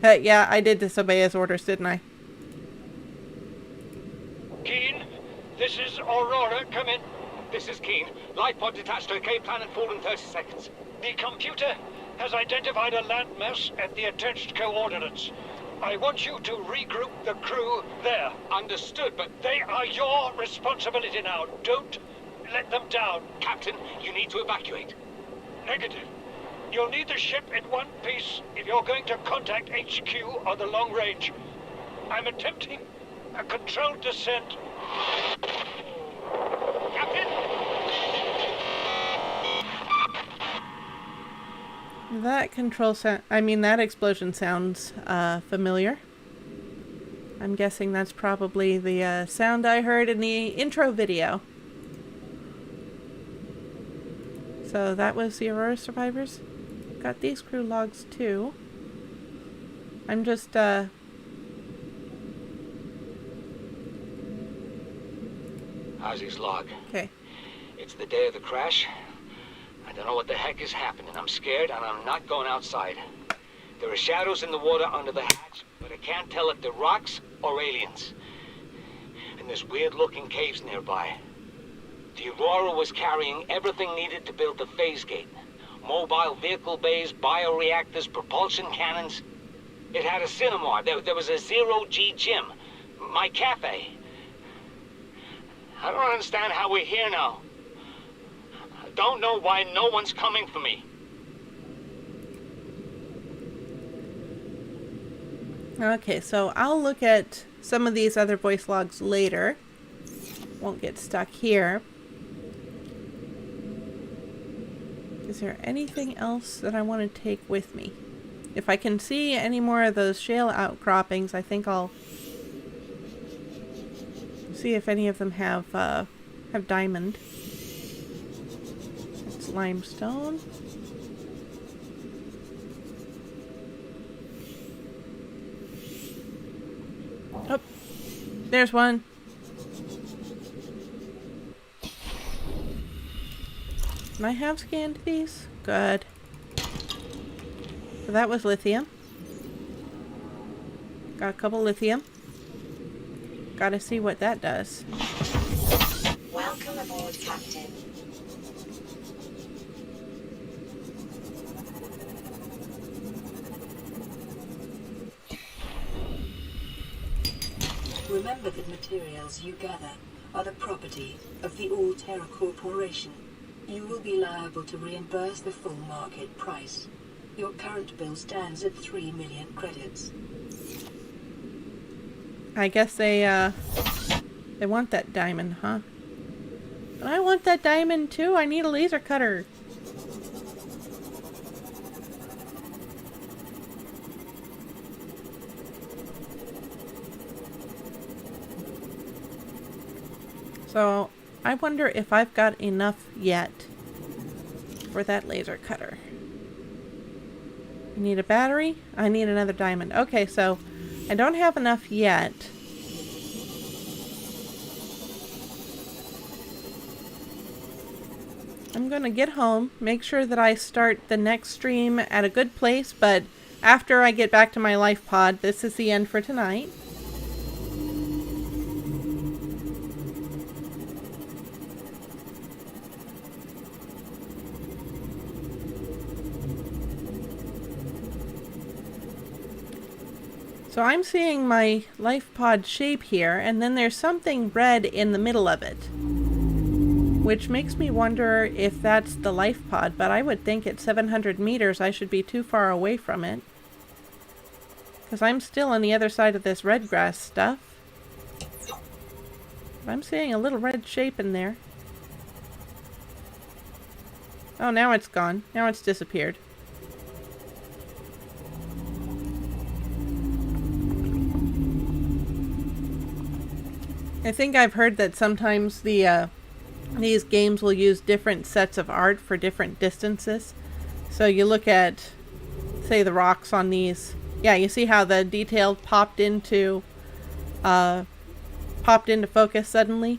Yeah, I did disobey his orders, didn't I? Keen, this is Aurora. Come in. This is Keen. Life pod detached to a cave planet fall in 30 seconds. The computer has identified a landmass at the attached coordinates. I want you to regroup the crew there. Understood, but they are your responsibility now. Don't let them down. Captain, you need to evacuate. Negative. You'll need the ship in one piece if you're going to contact HQ on the long range. I'm attempting a controlled descent. Captain? That control sound, that explosion sounds familiar. I'm guessing that's probably the sound I heard in the intro video. So that was the Aurora survivors. Got these crew logs too. I'm just, Ozzy's log. okay. It's the day of the crash. I don't know what the heck is happening. I'm scared and I'm not going outside. There are shadows in the water under the hatch, but I can't tell if they're rocks or aliens. And there's weird-looking caves nearby. The Aurora was carrying everything needed to build the phase gate. Mobile vehicle bays, bioreactors, propulsion cannons. It had a cinema. There was a zero-G gym. My cafe. I don't understand how we're here now. I don't know why no one's coming for me. Okay, so I'll look at some of these other voice logs later. Won't get stuck here. Is there anything else that I want to take with me? If I can see any more of those shale outcroppings, I think I'll see if any of them have diamond. It's limestone. Oh, there's one. Can I have scanned these? Good. So that was lithium. Got a couple lithium. Gotta see what that does. Welcome aboard, Captain. Remember that materials you gather are the property of the All-Terra Corporation. You will be liable to reimburse the full market price. Your current bill stands at 3 million credits. I guess they want that diamond, huh? And I want that diamond too. I need a laser cutter. So, I wonder if I've got enough yet for that laser cutter. I need a battery. I need another diamond. Okay, so I don't have enough yet. I'm going to get home, make sure that I start the next stream at a good place, but after I get back to my life pod, this is the end for tonight. So I'm seeing my life pod shape here, and then there's something red in the middle of it, which makes me wonder if that's the life pod, but I would think at 700 meters I should be too far away from it, because I'm still on the other side of this red grass stuff. I'm seeing a little red shape in there. Oh, now it's gone. Now it's disappeared. I think I've heard that sometimes these games will use different sets of art for different distances. So you look at, say, the rocks on these. Yeah, you see how the detail popped into focus suddenly.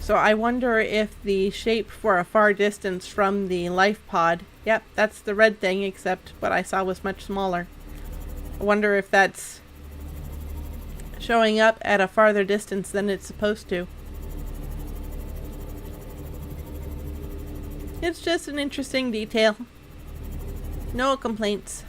So I wonder if the shape for a far distance from the life pod, yep, that's the red thing, except what I saw was much smaller. I wonder if that's showing up at a farther distance than it's supposed to. It's just an interesting detail. No complaints.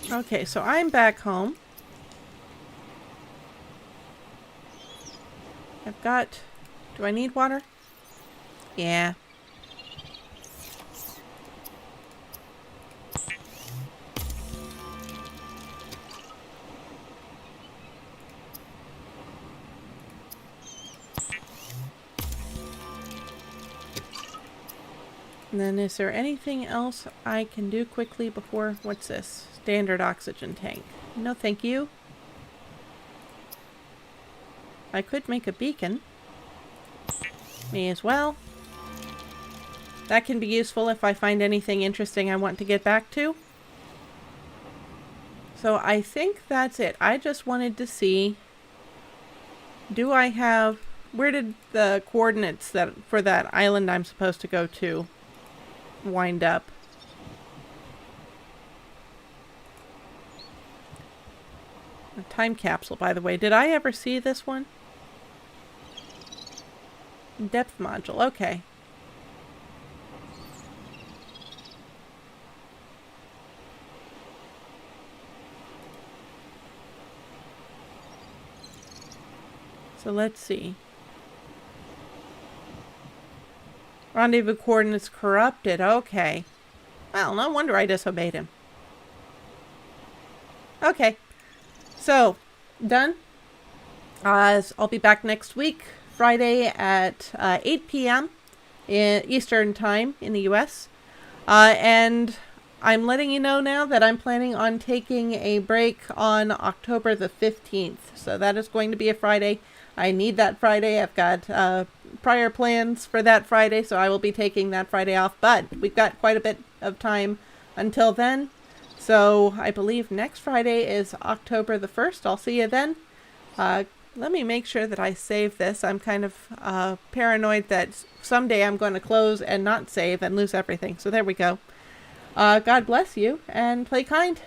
Okay, so I'm back home. I've got... Do I need water? Yeah. And then is there anything else I can do quickly before... What's this? Standard oxygen tank. No, thank you. I could make a beacon. May as well. That can be useful if I find anything interesting I want to get back to. So I think that's it. I just wanted to see, do I have, where did the coordinates that for that island I'm supposed to go to wind up? A time capsule, by the way. Did I ever see this one? Depth module, okay. So let's see. Rendezvous coordinates corrupted. Okay. Well, no wonder I disobeyed him. Okay. So, done. I'll be back next week, Friday at 8 p.m. Eastern Time in the U.S. And I'm letting you know now that I'm planning on taking a break on October the 15th. So that is going to be a Friday. I need that Friday. I've got prior plans for that Friday, so I will be taking that Friday off. But we've got quite a bit of time until then. So I believe next Friday is October the 1st. I'll see you then. Let me make sure that I save this. I'm kind of paranoid that someday I'm going to close and not save and lose everything. So there we go. God bless you and play kind.